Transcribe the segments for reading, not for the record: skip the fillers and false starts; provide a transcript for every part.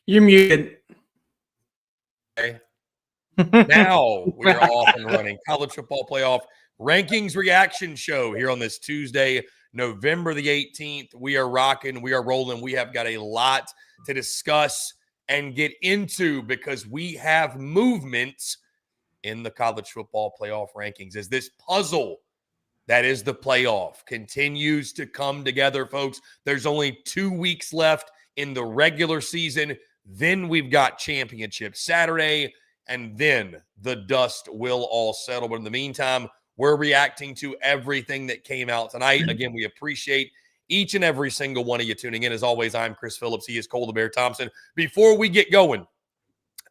You're muted. Okay. Now we are off and running. College football playoff rankings reaction show here on this Tuesday, November the 18th. We are rocking. We are rolling. We have got a lot to discuss and get into because we have movements in the college football playoff rankings as this puzzle that is the playoff continues to come together, folks. There's only 2 weeks left in the regular season. Then we've got championship Saturday, and then the dust will all settle. But in the meantime, we're reacting to everything that came out tonight. Again, we appreciate each and every single one of you tuning in. As always, I'm Chris Phillips. He is Cole the Bear Thompson. Before we get going,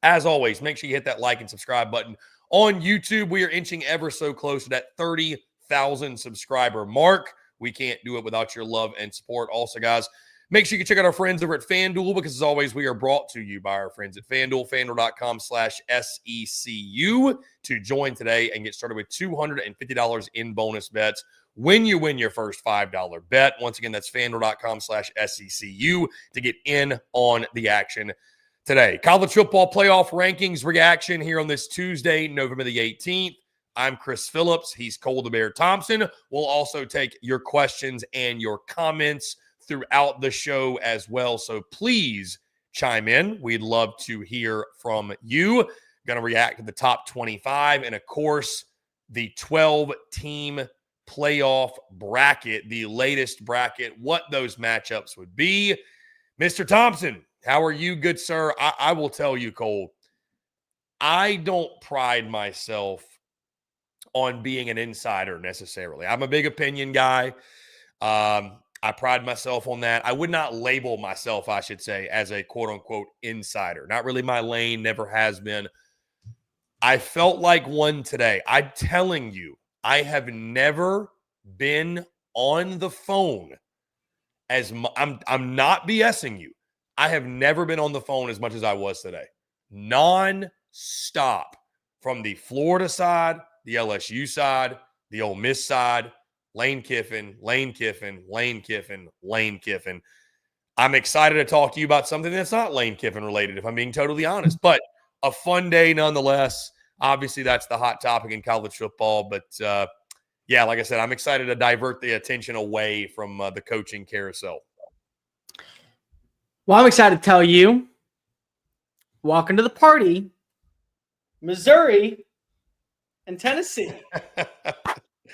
as always, make sure you hit that like and subscribe button. On YouTube, we are inching ever so close to that 30,000 subscriber mark. We can't do it without your love and support. Also, guys, make sure you check out our friends over at FANDUEL because, as always, we are brought to you by our friends at FANDUEL, FANDUEL.com/SECU to join today and get started with $250 in bonus bets when you win your first $5 bet. Once again, that's FANDUEL.com/SECU to get in on the action today. College football playoff rankings reaction here on this Tuesday, November the 18th. I'm Chris Phillips. He's Cole the Bear Thompson. We'll also take your questions and your comments throughout the show as well. So please chime in. We'd love to hear from you. Going to react to the top 25 and, of course, the 12-team playoff bracket, the latest bracket, what those matchups would be. Mr. Thompson, how are you, good sir? I will tell you, Cole, I don't pride myself on being an insider necessarily. I'm a big opinion guy. I pride myself on that. I would not label myself, I should say, as a quote-unquote insider. Not really my lane, never has been. I felt like one today. I'm telling you, I have never been on the phone as I'm not BSing you. I have never been on the phone as much as I was today. Non-stop. From the Florida side, the LSU side, the Ole Miss side, Lane Kiffin, Lane Kiffin, Lane Kiffin, Lane Kiffin. I'm excited to talk to you about something that's not Lane Kiffin related, if I'm being totally honest, but a fun day nonetheless. Obviously, that's the hot topic in college football, but yeah, like I said, I'm excited to divert the attention away from the coaching carousel. Well, I'm excited to tell you, walking to the party, Missouri and Tennessee.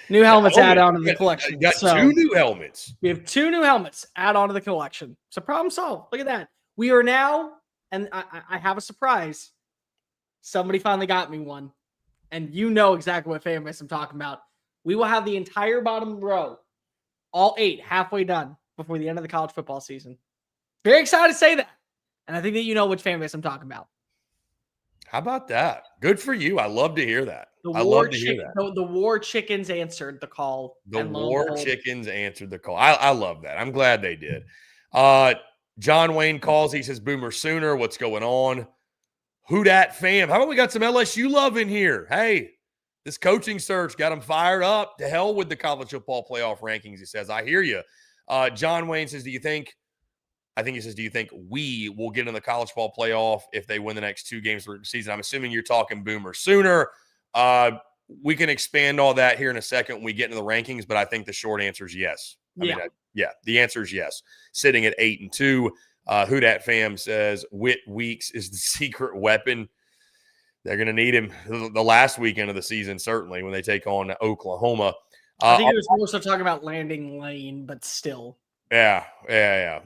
New helmets add on to the collection. You got two new helmets. We have 2 new helmets add on to the collection. So problem solved. Look at that. We are now, and I have a surprise. Somebody finally got me one. And you know exactly what fan base I'm talking about. We will have the entire bottom row, all 8, halfway done before the end of the college football season. Very excited to say that. And I think that you know which fan base I'm talking about. How about that? Good for you. I love to hear that. I love to hear that. The War Chickens answered the call. The War Chickens answered the call. I love that. I'm glad they did. John Wayne calls. He says, Boomer Sooner. What's going on? Who dat fam? How about we got some LSU love in here? Hey, this coaching search got them fired up. To hell with the college football playoff rankings, he says. I hear you. John Wayne says, do you think we will get in the college football playoff if they win the next 2 games of the season? I'm assuming you're talking Boomer Sooner. We can expand all that here in a second when we get into the rankings, but I think the short answer is yes. The answer is yes. Sitting at 8-2. Who dat fam says Whit Weeks is the secret weapon. They're going to need him the last weekend of the season, certainly, when they take on Oklahoma. I think he was more so talking about landing Lane, but still. Yeah.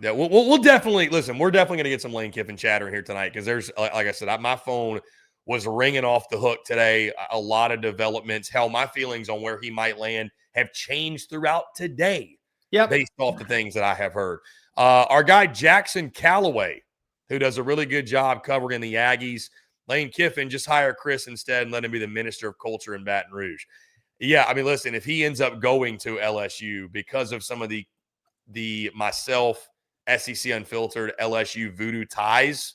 We'll definitely listen. We're definitely going to get some Lane Kiffin chatter here tonight because there's, like I said, my phone was ringing off the hook today. A lot of developments. Hell, my feelings on where he might land have changed throughout today. Based off the things that I have heard. Our guy Jackson Calloway, who does a really good job covering the Aggies. Lane Kiffin, just hire Chris instead and let him be the minister of culture in Baton Rouge. Yeah, I mean, listen, if he ends up going to LSU because of some of the myself, SEC Unfiltered, LSU voodoo ties,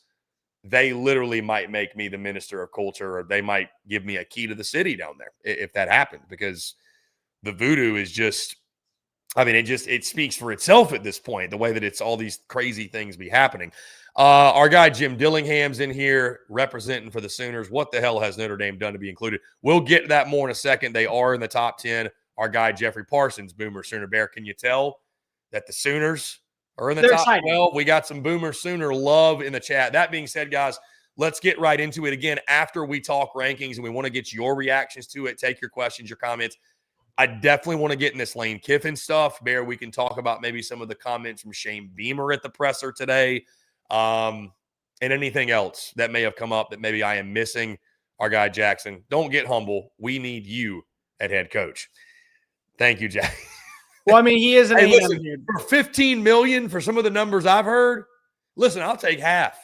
they literally might make me the minister of culture, or they might give me a key to the city down there if that happens, because the voodoo is just I mean, it speaks for itself at this point, the way that it's all these crazy things be happening. Our guy Jim Dillingham's in here representing for the Sooners. What the hell has Notre Dame done to be included? We'll get to that more in a second. They are in the top 10. Our guy Jeffrey Parsons, Boomer Sooner Bear. Can you tell that the Sooners are in the top 12? We got some Boomer Sooner love in the chat. That being said, guys, let's get right into it again after we talk rankings, and we want to get your reactions to it. Take your questions, your comments. I definitely want to get in this Lane Kiffin stuff. Bear, we can talk about maybe some of the comments from Shane Beamer at the presser today, and anything else that may have come up that maybe I am missing. Our guy Jackson, don't get humble. We need you at head coach. Thank you, Jack. Well, I mean, he is an hey, A&M listen, dude. for $15 million for some of the numbers I've heard, listen, I'll take half.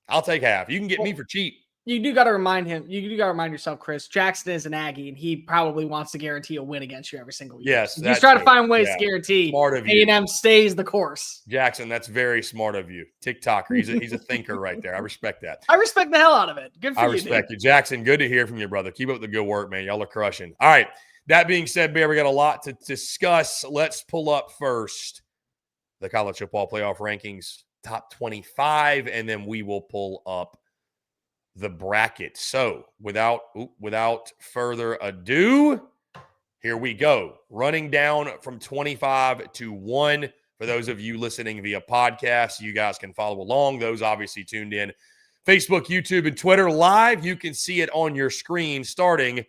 I'll take half. You can get me for cheap. You do got to remind him. You do got to remind yourself, Chris. Jackson is an Aggie, and he probably wants to guarantee a win against you every single year. Yes, he's trying to find ways to guarantee smart of you. A&M stays the course. Jackson, that's very smart of you. TikToker, he's a thinker right there. I respect that. I respect the hell out of it. Good for you. I respect you, Jackson. Good to hear from you, brother. Keep up the good work, man. Y'all are crushing. All right. That being said, Bear, we got a lot to discuss. Let's pull up first the college football playoff rankings, top 25, and then we will pull up the bracket. So without further ado, here we go. Running down from 25 to 1. For those of you listening via podcast, you guys can follow along. Those obviously tuned in Facebook, YouTube, and Twitter live. You can see it on your screen starting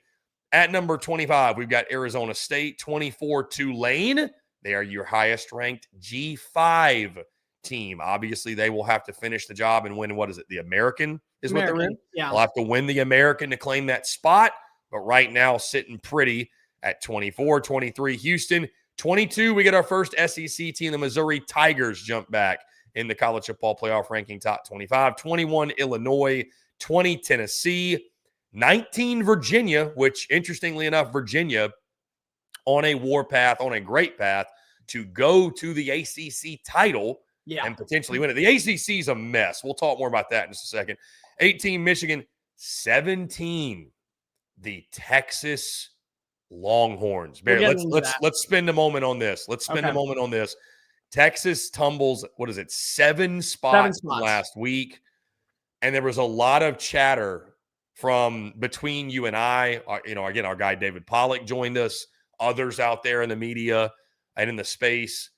at number 25. We've got Arizona State, 24 Tulane. They are your highest ranked G5 team. Obviously, they will have to finish the job and win, what is it, the American is what they're in? Yeah. They'll have to win the American to claim that spot, but right now sitting pretty at 24. 23 Houston. 22, we get our first SEC team. The Missouri Tigers jump back in the college football playoff ranking, top 25. 21 Illinois. 20 Tennessee. 19 Virginia, which interestingly enough, Virginia on a war path, on a great path to go to the ACC title and potentially win it. The ACC is a mess. We'll talk more about that in just a second. 18 Michigan. 17 the Texas Longhorns. Barry, let's spend a moment on this. Let's spend a moment on this. Texas tumbles, what is it, 7 spots last week. And there was a lot of chatter from between you and I. Again, our guy David Pollock joined us, others out there in the media and in the space.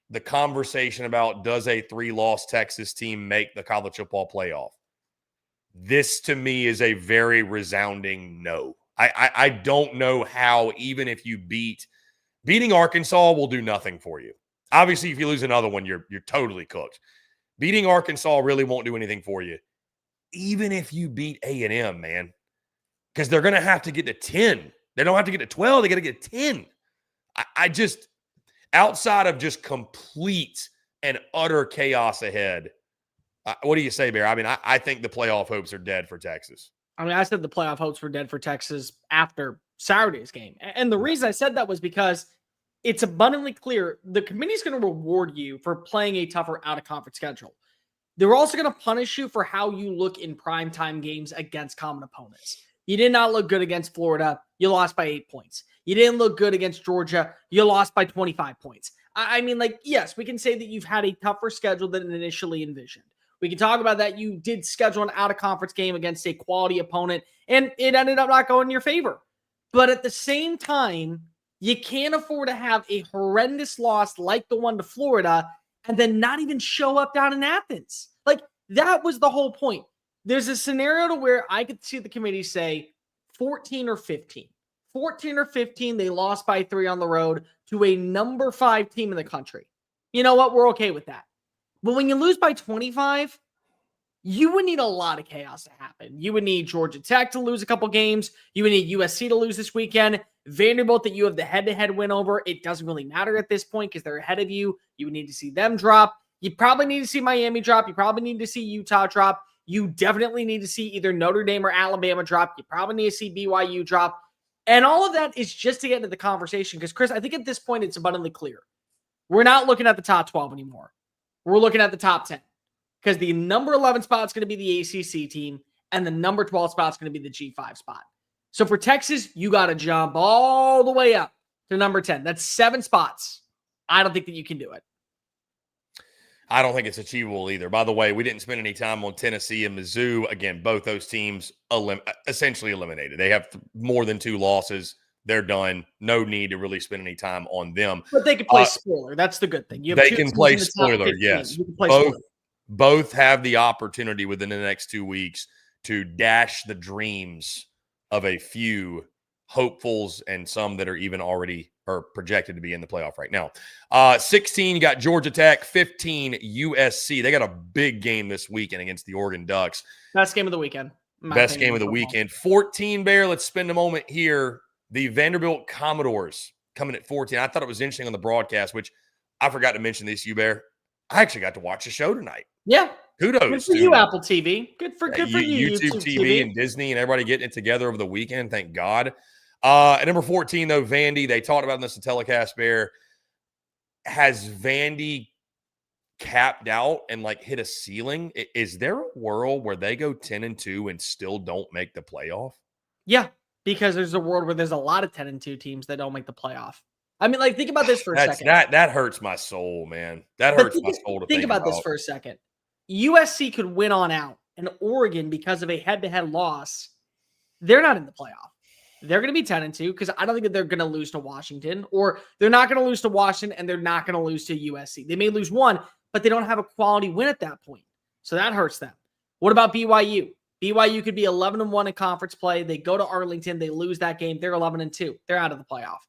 The conversation about, does a 3-loss Texas team make the college football playoff? This, to me, is a very resounding no. I don't know how, even if you beating Arkansas will do nothing for you. Obviously, if you lose another one, you're totally cooked. Beating Arkansas really won't do anything for you. Even if you beat A&M, man, because they're going to have to get to 10. They don't have to get to 12. They got to get to 10. I just, outside of just complete and utter chaos ahead, what do you say, Bear? I mean, I think the playoff hopes are dead for Texas. I mean, I said the playoff hopes were dead for Texas after Saturday's game. And the reason I said that was because it's abundantly clear the committee's going to reward you for playing a tougher out-of-conference schedule. They're also going to punish you for how you look in primetime games against common opponents. You did not look good against Florida. You lost by 8 points. You didn't look good against Georgia. You lost by 25 points. I mean, yes, we can say that you've had a tougher schedule than initially envisioned. We can talk about that. You did schedule an out-of-conference game against a quality opponent, and it ended up not going in your favor. But at the same time, you can't afford to have a horrendous loss like the one to Florida and then not even show up down in Athens. That was the whole point. There's a scenario to where I could see the committee say 14 or 15. 14 or 15, they lost by 3 on the road to a number 5 team in the country. You know what? We're okay with that. But when you lose by 25, you would need a lot of chaos to happen. You would need Georgia Tech to lose a couple games. You would need USC to lose this weekend. Vanderbilt that you have the head-to-head win over, it doesn't really matter at this point because they're ahead of you. You would need to see them drop. You probably need to see Miami drop. You probably need to see Utah drop. You definitely need to see either Notre Dame or Alabama drop. You probably need to see BYU drop. And all of that is just to get into the conversation because, Chris, I think at this point it's abundantly clear. We're not looking at the top 12 anymore. We're looking at the top 10 because the number 11 spot is going to be the ACC team and the number 12 spot is going to be the G5 spot. So for Texas, you got to jump all the way up to number 10. That's 7 spots. I don't think that you can do it. I don't think it's achievable either. By the way, we didn't spend any time on Tennessee and Mizzou. Again, both those teams essentially eliminated. They have more than 2 losses. They're done. No need to really spend any time on them. But they can play spoiler. That's the good thing. They can play spoiler, yes. Both have the opportunity within the next 2 weeks to dash the dreams of a few hopefuls and some that are even already or projected to be in the playoff right now. 16, you got Georgia Tech. 15, USC. They got a big game this weekend against the Oregon Ducks. Best game of the weekend. Best game of the weekend. 14, Bear. Let's spend a moment here. The Vanderbilt Commodores coming at 14. I thought it was interesting on the broadcast, which I forgot to mention this, you Bear. I actually got to watch the show tonight. Yeah. Kudos. Good for you, Apple TV. Good for you, YouTube TV and Disney and everybody getting it together over the weekend. Thank God. At number 14, though, Vandy. They talked about this in telecast, Bear. Has Vandy capped out and hit a ceiling? Is there a world where they go 10-2 and still don't make the playoff? Yeah, because there's a world where there's a lot of 10-2 teams that don't make the playoff. I mean, think about this for a second. That hurts my soul, man. That hurts my soul to think about. This for a second. USC could win on out, and Oregon, because of a head-to-head loss, they're not in the playoff. They're going to be 10-2 because I don't think that they're going to lose to Washington, or they're not going to lose to Washington and they're not going to lose to USC. They may lose one, but they don't have a quality win at that point. So that hurts them. What about BYU? BYU could be 11-1 in conference play. They go to Arlington. They lose that game. They're 11-2. They're out of the playoff.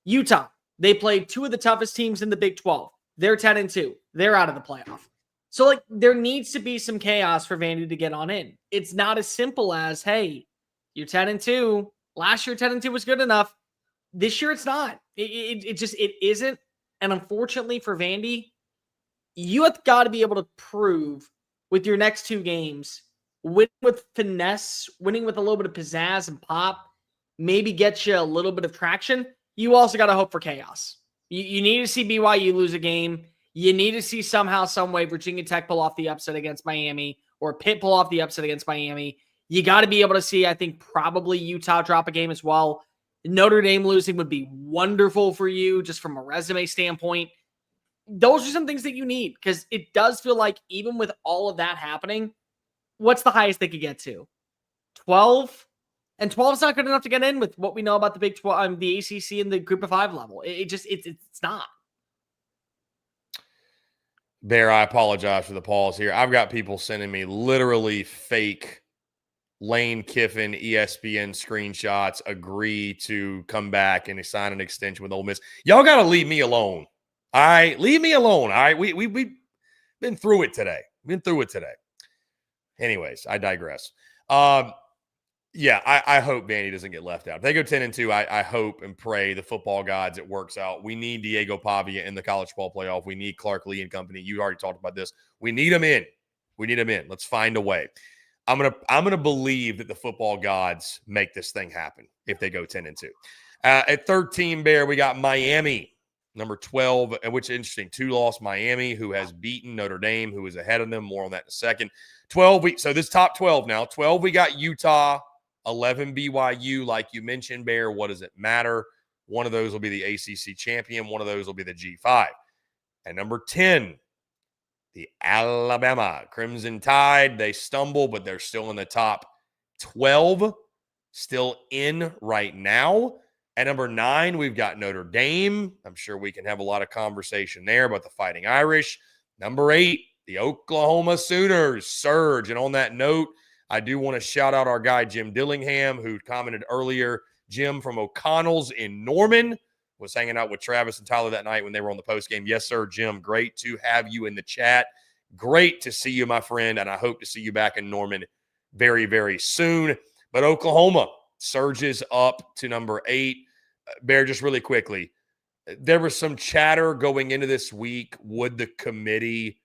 Utah, they played 2 of the toughest teams in the Big 12. They're 10-2. They're out of the playoff. So there needs to be some chaos for Vandy to get on in. It's not as simple as, hey, you're 10-2. Last year, 10-2 was good enough. This year, it's not. It isn't. And unfortunately for Vandy, you have got to be able to prove with your next 2 games, winning with finesse, winning with a little bit of pizzazz and pop, maybe get you a little bit of traction. You also got to hope for chaos. You need to see BYU lose a game. You need to see somehow, some way, Virginia Tech pull off the upset against Miami or Pitt pull off the upset against Miami. You got to be able to see, I think, probably Utah drop a game as well. Notre Dame losing would be wonderful for you just from a resume standpoint. Those are some things that you need because it does feel like even with all of that happening, what's the highest they could get to? 12? And 12 is not good enough to get in with what we know about the Big 12, the ACC and the Group of 5 level. It's not. Bear, I apologize for the pause here. I've got people sending me literally fake Lane Kiffin, ESPN screenshots, agree to come back and sign an extension with Ole Miss. Y'all got to leave me alone. All right? Leave me alone. All right? We've been through it today. Anyways, I digress. Yeah, I hope Vandy doesn't get left out. If they go 10-2, I hope and pray the football gods it works out. We need Diego Pavia in the college football playoff. We need Clark Lee and company. You already talked about this. We need them in. Let's find a way. I'm gonna believe that the football gods make this thing happen if they go 10-2. At 13, Bear, we got Miami, number 12, which is interesting. 2-loss Miami, who has beaten Notre Dame, who is ahead of them. More on that in a second. 12, so this top 12 now. 12, we got Utah. 11, BYU. Like you mentioned, Bear, what does it matter? One of those will be the ACC champion. One of those will be the G5. And number 10, the Alabama Crimson Tide. They stumble, but they're still in the top 12, still in right now. At number 9, we've got Notre Dame. I'm sure we can have a lot of conversation there about the Fighting Irish. Number 8, the Oklahoma Sooners surge. And on that note, I do want to shout out our guy, Jim Dillingham, who commented earlier. Jim from O'Connell's in Norman was hanging out with Travis and Tyler that night when they were on the postgame. Yes, sir, Jim. Great to have you in the chat. Great to see you, my friend, and I hope to see you back in Norman very, very soon. But Oklahoma surges up to number 8. Bear, just really quickly, there was some chatter going into this week. Would the committee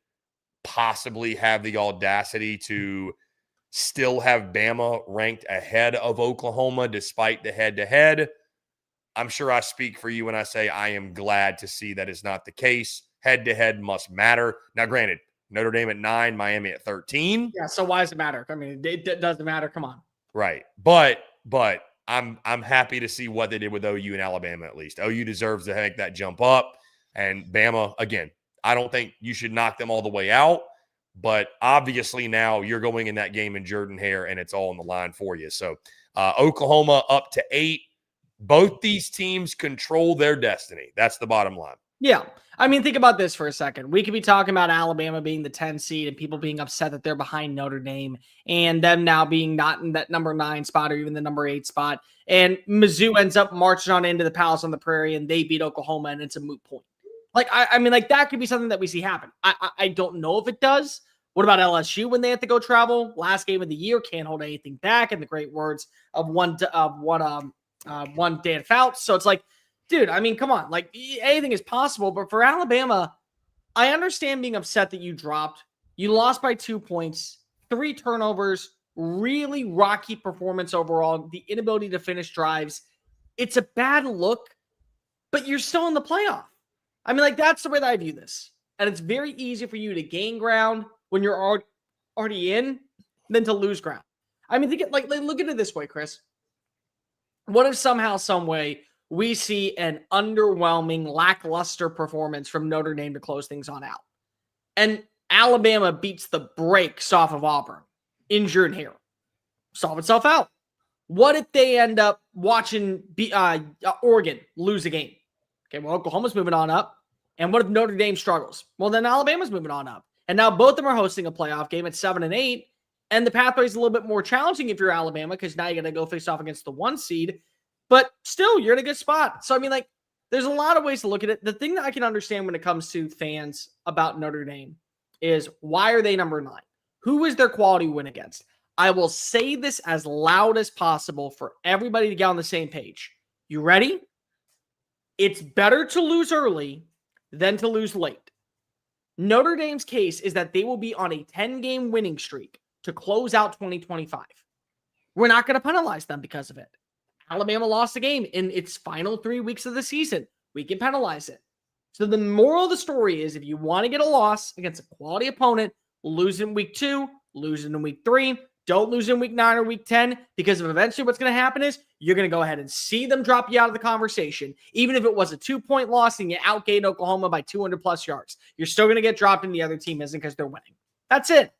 possibly have the audacity to still have Bama ranked ahead of Oklahoma despite the head-to-head? I'm sure I speak for you when I say I am glad to see that is not the case. Head-to-head must matter. Now, granted, Notre Dame at 9, Miami at 13. Yeah, so why does it matter? I mean, it doesn't matter. Come on. Right. But I'm happy to see what they did with OU and Alabama at least. OU deserves to make that jump up. And Bama, again, I don't think you should knock them all the way out. But obviously now you're going in that game in Jordan-Hare, and it's all on the line for you. So Oklahoma up to 8. Both these teams control their destiny. That's the bottom line. Yeah. I mean, think about this for a second. We could be talking about Alabama being the 10 seed and people being upset that they're behind Notre Dame and them now being not in that number 9 spot or even the number 8 spot. And Mizzou ends up marching on into the Palace on the Prairie and they beat Oklahoma and it's a moot point. Like, I mean, like that could be something that we see happen. I don't know if it does. What about LSU when they have to go travel? Last game of the year, can't hold anything back, in the great words of one Dan Fouts. So it's like, dude, I mean, come on. Like, anything is possible. But for Alabama, I understand being upset that you dropped. You lost by 2 points, 3 turnovers, really rocky performance overall, the inability to finish drives. It's a bad look, but you're still in the playoff. I mean, like, that's the way that I view this. And it's very easy for you to gain ground when you're already in than to lose ground. I mean, look at it this way, Chris. What if somehow, some way, we see an underwhelming, lackluster performance from Notre Dame to close things on out? And Alabama beats the brakes off of Auburn in Jordan-Hare. Solve itself out. What if they end up watching Oregon lose a game? Okay, well, Oklahoma's moving on up. And what if Notre Dame struggles? Well, then Alabama's moving on up. And now both of them are hosting a playoff game at 7 and 8. And the pathway is a little bit more challenging if you're Alabama because now you got to go face off against the 1 seed. But still, you're in a good spot. So, I mean, like, there's a lot of ways to look at it. The thing that I can understand when it comes to fans about Notre Dame is why are they number 9? Who is their quality win against? I will say this as loud as possible for everybody to get on the same page. You ready? It's better to lose early than to lose late. Notre Dame's case is that they will be on a 10-game winning streak to close out 2025. We're not going to penalize them because of it. Alabama lost a game in its final 3 weeks of the season. We can penalize it. So the moral of the story is if you want to get a loss against a quality opponent, lose in week 2, lose in week 3, don't lose in week 9 or week 10, because eventually what's going to happen is you're going to go ahead and see them drop you out of the conversation. Even if it was a 2-point loss and you outgained Oklahoma by 200 plus yards, you're still going to get dropped and the other team isn't because they're winning. That's it.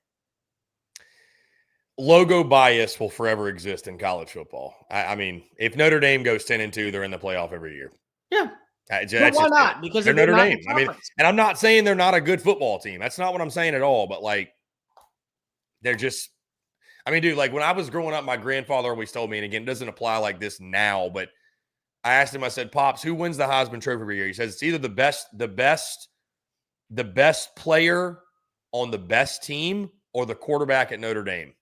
Logo bias will forever exist in college football. I mean, if Notre Dame goes 10-2, they're in the playoff every year. Yeah. But why not? Because they're Notre Dame. I mean, and I'm not saying they're not a good football team. That's not what I'm saying at all. But like, they're just. I mean, dude, like when I was growing up, my grandfather always told me, and again, it doesn't apply like this now, but I asked him, I said, Pops, who wins the Heisman Trophy every year? He says it's either the best player on the best team or the quarterback at Notre Dame.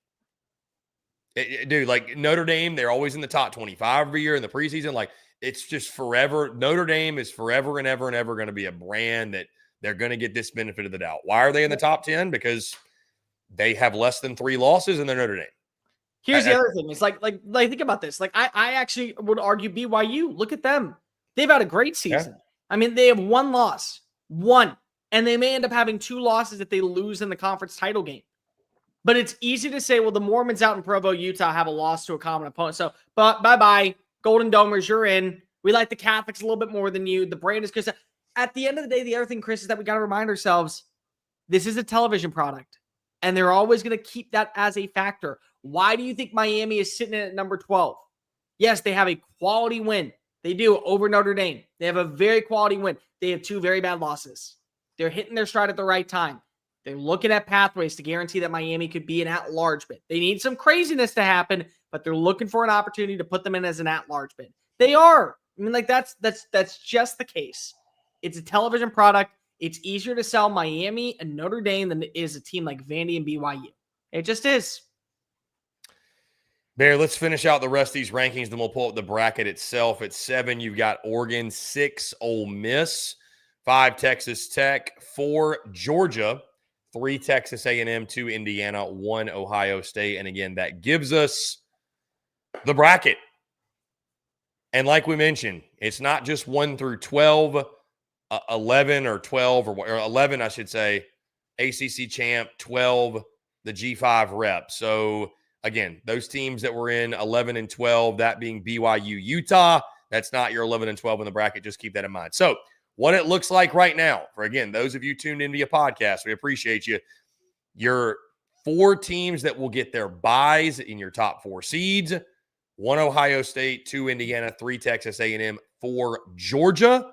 Dude, like Notre Dame, they're always in the top 25 every year in the preseason. Like it's just forever. Notre Dame is forever and ever going to be a brand that they're going to get this benefit of the doubt. Why are they in the top 10? Because they have less than 3 losses and they're Notre Dame. Here's the other thing. It's like think about this. Like I actually would argue BYU. Look at them. They've had a great season. Yeah. I mean, they have 1 loss, and they may end up having 2 losses if they lose in the conference title game. But it's easy to say, well, the Mormons out in Provo, Utah have a loss to a common opponent. So, but bye-bye, Golden Domers, you're in. We like the Catholics a little bit more than you. The brand is good. At the end of the day, the other thing, Chris, is that we got to remind ourselves, this is a television product. And they're always going to keep that as a factor. Why do you think Miami is sitting at number 12? Yes, they have a quality win. They do over Notre Dame. They have a very quality win. They have 2 very bad losses. They're hitting their stride at the right time. They're looking at pathways to guarantee that Miami could be an at-large bid. They need some craziness to happen, but they're looking for an opportunity to put them in as an at-large bid. They are. I mean, like that's just the case. It's a television product. It's easier to sell Miami and Notre Dame than it is a team like Vandy and BYU. It just is. Bear, let's finish out the rest of these rankings, then we'll pull up the bracket itself. At 7, you've got Oregon, 6, Ole Miss, 5, Texas Tech, 4, Georgia, 3, Texas A&M, 2, Indiana, 1, Ohio State. And again, that gives us the bracket. And like we mentioned, it's not just 1 through 12, 11 or 12 or 11, I should say, ACC champ, 12, the G5 rep. So again, those teams that were in 11 and 12, that being BYU, Utah, that's not your 11 and 12 in the bracket. Just keep that in mind. So what it looks like right now, for again, those of you tuned into your podcast, we appreciate you. Your 4 teams that will get their buys in your top 4 seeds: 1 Ohio State, 2 Indiana, 3 Texas A&M, 4 Georgia.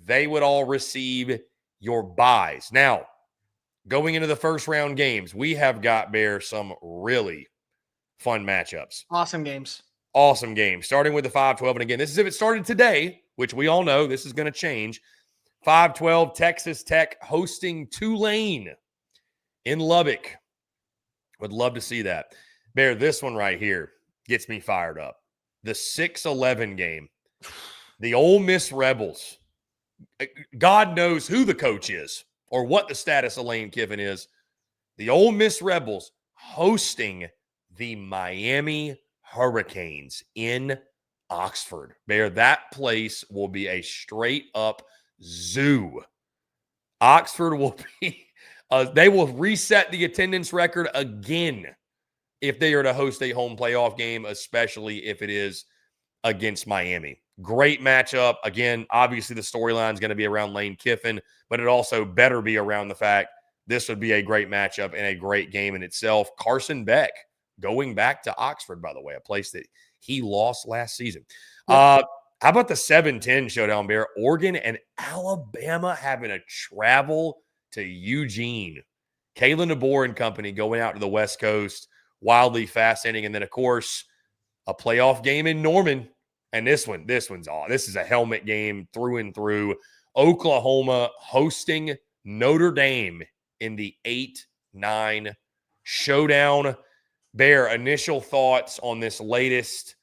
They would all receive your buys. Now, going into the first round games, we have got, Bear, some really fun matchups. Awesome games. Awesome games, starting with the 5-12. And again, this is if it started today, which we all know this is going to change. 5-12, Texas Tech hosting Tulane in Lubbock. Would love to see that. Bear, this one right here gets me fired up. The 6-11 game. The Ole Miss Rebels. God knows who the coach is or what the status of Lane Kiffin is. The Ole Miss Rebels hosting the Miami Hurricanes in Oxford. Bear, that place will be a straight-up zoo. Oxford will be they will reset the attendance record again if they are to host a home playoff game, especially if it is against Miami. Great matchup. Again, obviously the storyline is going to be around Lane Kiffin, but it also better be around the fact this would be a great matchup and a great game in itself. Carson Beck going back to Oxford, by the way, a place that he lost last season. How about the 7-10 showdown, Bear? Oregon and Alabama having a travel to Eugene. Kalen DeBoer and company going out to the West Coast. Wildly fascinating. And then, of course, a playoff game in Norman. And this one's all. This is a helmet game through and through. Oklahoma hosting Notre Dame in the 8-9 showdown. Bear, initial thoughts on this latest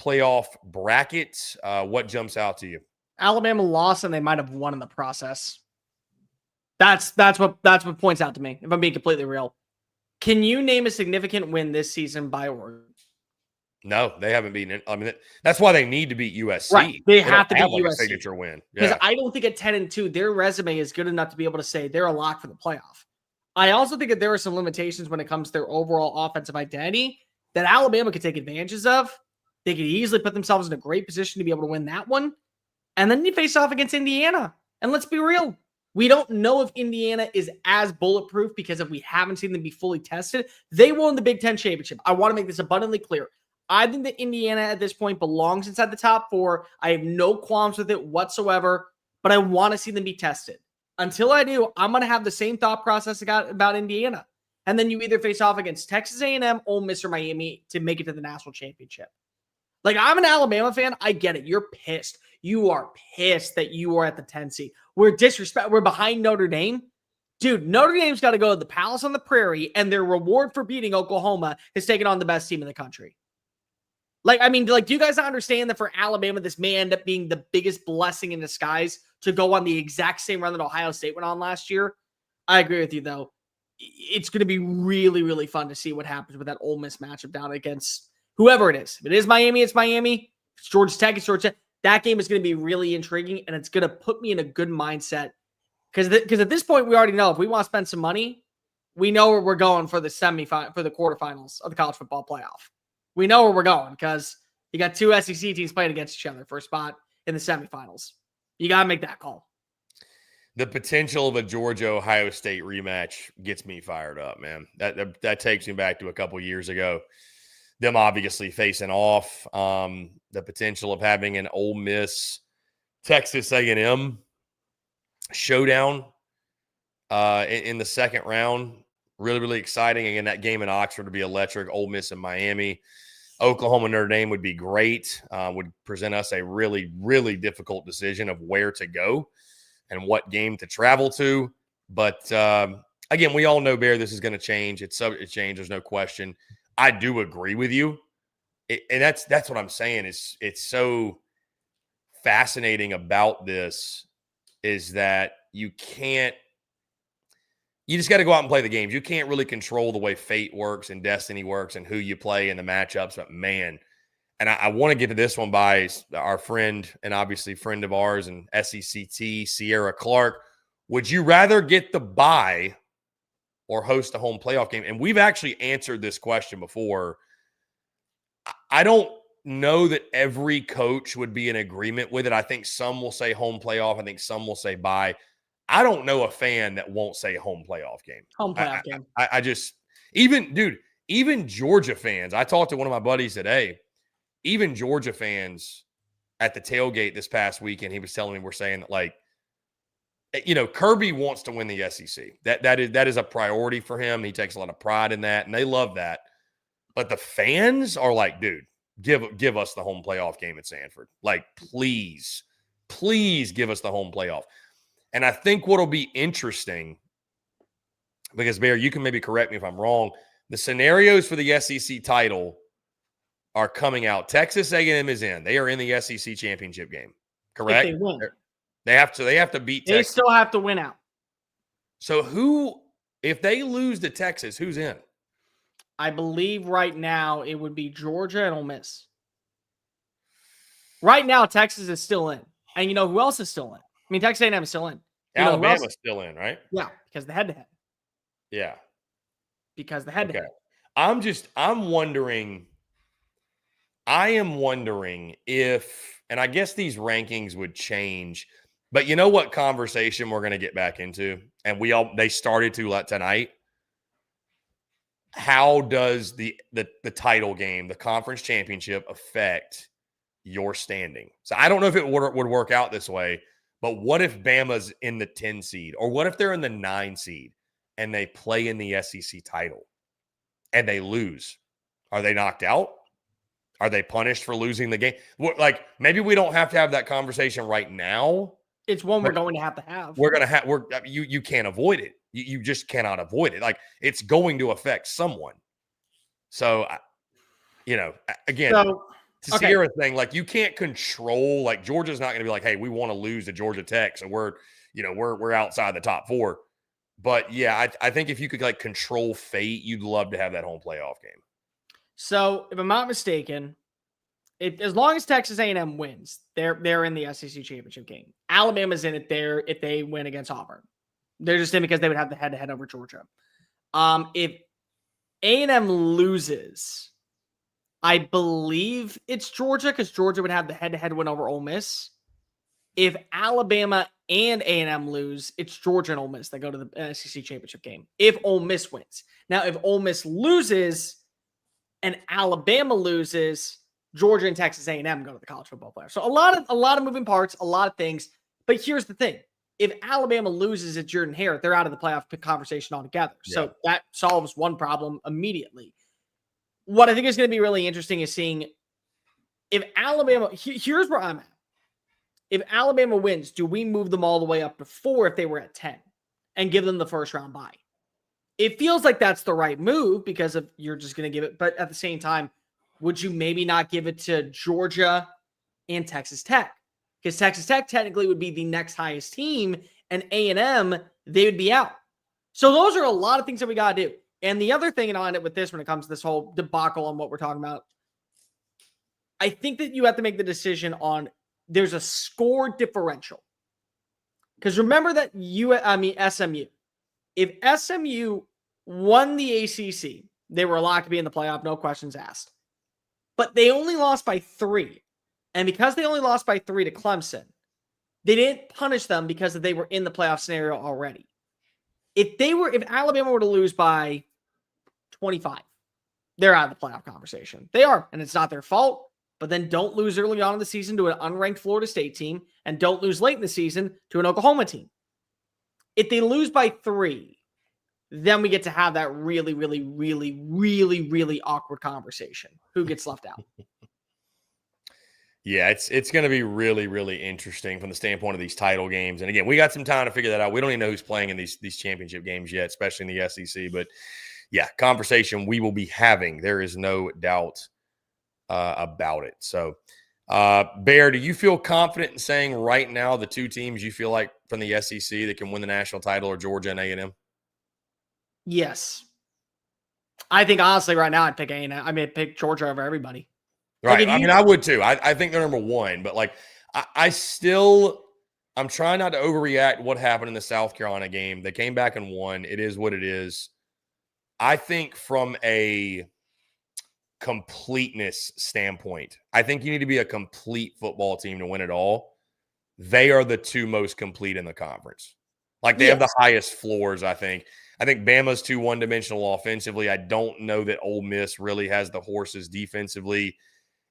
playoff bracket? What jumps out to you? Alabama lost, and they might have won in the process. That's what points out to me, if I'm being completely real. Can you name a significant win this season by Oregon? No, they haven't beaten it. I mean, that's why they need to beat USC. Right. They have to beat like USC. A signature win. Because I don't think at 10-2, their resume is good enough to be able to say they're a lock for the playoff. I also think that there are some limitations when it comes to their overall offensive identity that Alabama could take advantages of. They could easily put themselves in a great position to be able to win that one. And then you face off against Indiana. And let's be real. We don't know if Indiana is as bulletproof because if we haven't seen them be fully tested. They won the Big Ten championship. I want to make this abundantly clear. I think that Indiana at this point belongs inside the top 4. I have no qualms with it whatsoever, but I want to see them be tested. Until I do, I'm going to have the same thought process about Indiana. And then you either face off against Texas A&M, Ole Miss, or Miami to make it to the national championship. Like, I'm an Alabama fan. I get it. You're pissed. You are pissed that you are at the 10 seed. We're behind Notre Dame. Dude, Notre Dame's got to go to the Palace on the Prairie, and their reward for beating Oklahoma is taking on the best team in the country. Do you guys not understand that for Alabama, this may end up being the biggest blessing in disguise to go on the exact same run that Ohio State went on last year? I agree with you, though. It's going to be really, really fun to see what happens with that Ole Miss matchup down against whoever it is. If it is Miami, it's Miami. If it's Georgia Tech, it's Georgia Tech. That game is going to be really intriguing, and it's going to put me in a good mindset. Because at this point, we already know if we want to spend some money, we know where we're going for the quarterfinals of the college football playoff. We know where we're going because you got 2 SEC teams playing against each other for a spot in the semifinals. You got to make that call. The potential of a Georgia-Ohio State rematch gets me fired up, man. That takes me back to a couple years ago. Them obviously facing off. The potential of having an Ole Miss, Texas A&M showdown in the second round. Really, really exciting. Again, that game in Oxford would be electric. Ole Miss and Miami. Oklahoma, Notre Dame would be great. Would present us a really, really difficult decision of where to go and what game to travel to. But, again, we all know, Bear, this is going to change. It's subject to change. There's no question. I do agree with you. And that's what I'm saying. It's so fascinating about this is that you just got to go out and play the games. You can't really control the way fate works and destiny works and who you play and the matchups. But, man, and I want to get to this one by our friend and obviously friend of ours and SECT, Sierra Clark. Would you rather get the bye or host a home playoff game? And we've actually answered this question before. I don't know that every coach would be in agreement with it. I think some will say home playoff. I think some will say bye. I don't know a fan that won't say home playoff game. Home playoff game. I just, even Georgia fans, I talked to one of my buddies today, even Georgia fans at the tailgate this past weekend, he was telling me, we're saying that, like, Kirby wants to win the SEC. That is a priority for him. He takes a lot of pride in that, and they love that. But the fans are like, dude, give us the home playoff game at Sanford. Like, please give us the home playoff. And I think what'll be interesting, because Bear, you can maybe correct me if I'm wrong, the scenarios for the SEC title are coming out. Texas A&M is in. They are in the SEC championship game. Correct? If they win. They have to beat They Texas. still have to win out. So if they lose to Texas, who's in? I believe right now it would be Georgia and Ole Miss. Right now, Texas is still in. And you know who else is still in? I mean, Texas A&M is still in. Alabama's still in, right? Yeah, because the head-to-head. Yeah. Because the head-to-head. Okay. I'm wondering if, and I guess these rankings would change, but you know what conversation we're going to get back into? And they started to tonight. How does the title game, the conference championship, affect your standing? So I don't know if it would work out this way, but what if Bama's in the 10 seed, or what if they're in the 9 seed and they play in the SEC title and they lose? Are they knocked out? Are they punished for losing the game? Like, maybe we don't have to have that conversation right now. It's one we're going to have. We're going to have. You can't avoid it. You just cannot avoid it. Like, it's going to affect someone. So, again, to Sierra thing, like, you can't control. Like, Georgia's not going to be like, hey, we want to lose to Georgia Tech, so we're outside the top 4. But yeah, I think if you could like control fate, you'd love to have that home playoff game. So, if I'm not mistaken, as long as Texas A&M wins, they're in the SEC championship game. Alabama's in it there if they win against Auburn. They're just in because they would have the head-to-head over Georgia. If A&M loses, I believe it's Georgia, because Georgia would have the head-to-head win over Ole Miss. If Alabama and A&M lose, it's Georgia and Ole Miss that go to the SEC championship game. If Ole Miss wins. Now, if Ole Miss loses and Alabama loses, Georgia and Texas A&M go to the college football playoff. So a lot of moving parts, a lot of things. But here's the thing. If Alabama loses at Jordan Hare, they're out of the playoff conversation altogether. Yeah. So that solves one problem immediately. What I think is going to be really interesting is seeing if Alabama, here's where I'm at. If Alabama wins, do we move them all the way up to 4 if they were at 10 and give them the first round bye? It feels like that's the right move because of you're just going to give it. But at the same time, would you maybe not give it to Georgia and Texas Tech? Because Texas Tech technically would be the next highest team, and A&M, they would be out. So those are a lot of things that we got to do. And the other thing, and I'll end it with this when it comes to this whole debacle on what we're talking about, I think that you have to make the decision on there's a score differential. Because remember that SMU. If SMU won the ACC, they were locked to be in the playoff, no questions asked. But they only lost by 3. And because they only lost by 3 to Clemson, they didn't punish them because they were in the playoff scenario already. If Alabama were to lose by 25, they're out of the playoff conversation. They are, and it's not their fault. But then don't lose early on in the season to an unranked Florida State team, and don't lose late in the season to an Oklahoma team. If they lose by 3, then we get to have that really, really, really, really, really awkward conversation. Who gets left out? Yeah, it's going to be really, really interesting from the standpoint of these title games. And again, we got some time to figure that out. We don't even know who's playing in these championship games yet, especially in the SEC. But yeah, conversation we will be having. There is no doubt about it. So, Bear, do you feel confident in saying right now the 2 teams you feel like from the SEC that can win the national title are Georgia and A&M? Yes. I think honestly right now I'd pick A&M. I mean, I'd pick Georgia over everybody. Right. I mean, I would too. I think they're number 1, but like I'm trying not to overreact what happened in the South Carolina game. They came back and won. It is what it is. I think from a completeness standpoint, I think you need to be a complete football team to win it all. They are the two most complete in the conference. Like they have the highest floors, I think. I think Bama's too one-dimensional offensively. I don't know that Ole Miss really has the horses defensively.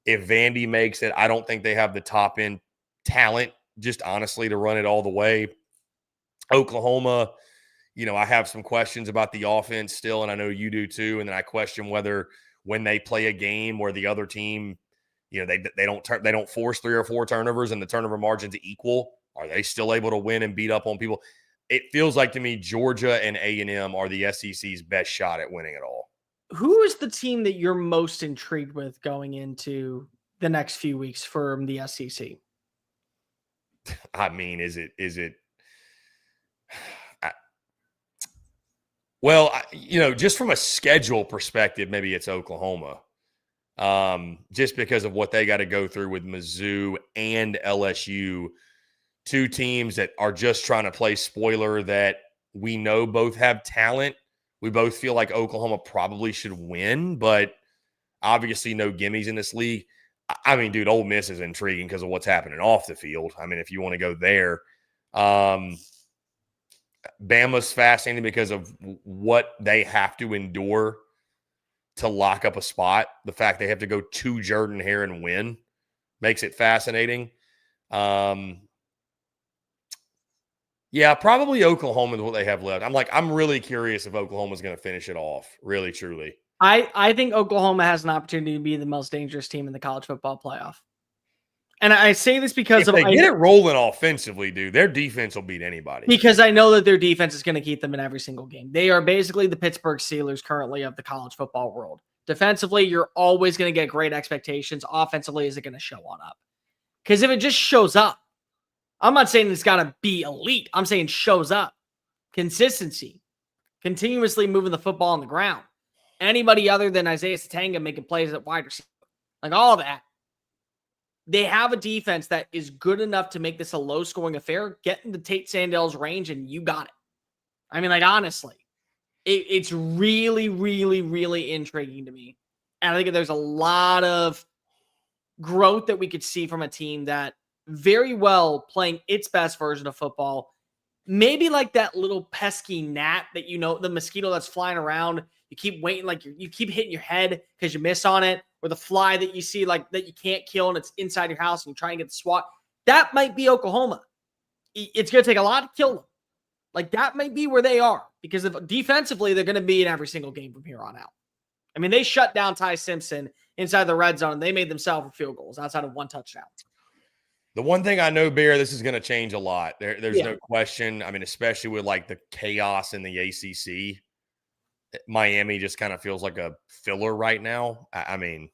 If Vandy makes it, I don't think they have the top-end talent, just honestly, to run it all the way. Oklahoma, I have some questions about the offense still, and I know you do too. And then I question whether when they play a game where the other team, they don't force 3 or 4 turnovers and the turnover margin's equal, are they still able to win and beat up on people? It feels like to me Georgia and A&M are the SEC's best shot at winning it all. Who is the team that you're most intrigued with going into the next few weeks from the SEC? I mean, is it? Well, just from a schedule perspective, maybe it's Oklahoma. Just because of what they got to go through with Mizzou and LSU, 2 teams that are just trying to play spoiler that we know both have talent. We both feel like Oklahoma probably should win, but obviously no gimmies in this league. I mean, dude, Ole Miss is intriguing because of what's happening off the field. I mean, if you want to go there. Bama's fascinating because of what they have to endure to lock up a spot. The fact they have to go to Jordan-Hare and win makes it fascinating. Yeah, probably Oklahoma is what they have left. I'm really curious if Oklahoma's going to finish it off, really, truly. I think Oklahoma has an opportunity to be the most dangerous team in the college football playoff. And I say this because if they get it rolling offensively, dude, their defense will beat anybody. Because I know that their defense is going to keep them in every single game. They are basically the Pittsburgh Steelers currently of the college football world. Defensively, you're always going to get great expectations. Offensively, is it going to show on up? Because if it just shows up, I'm not saying it's got to be elite. I'm saying shows up. Consistency. Continuously moving the football on the ground. Anybody other than Isaiah Satanga making plays at wide receiver. Like all that. They have a defense that is good enough to make this a low-scoring affair. Get into Tate Sandel's range, and you got it. I mean, honestly, it's really, really, really intriguing to me. And I think there's a lot of growth that we could see from a team that very well playing its best version of football. Maybe like that little pesky gnat that, the mosquito that's flying around. You keep waiting, like you keep hitting your head because you miss on it. Or the fly that you see like that you can't kill and it's inside your house and you try and get the SWAT. That might be Oklahoma. It's going to take a lot to kill them. Like that might be where they are because defensively, they're going to be in every single game from here on out. I mean, they shut down Ty Simpson inside the red zone. And they made themselves field goals outside of 1 touchdown. The one thing I know, Bear, this is going to change a lot. There's no question. I mean, especially with like the chaos in the ACC. Miami just kind of feels like a filler right now. I mean,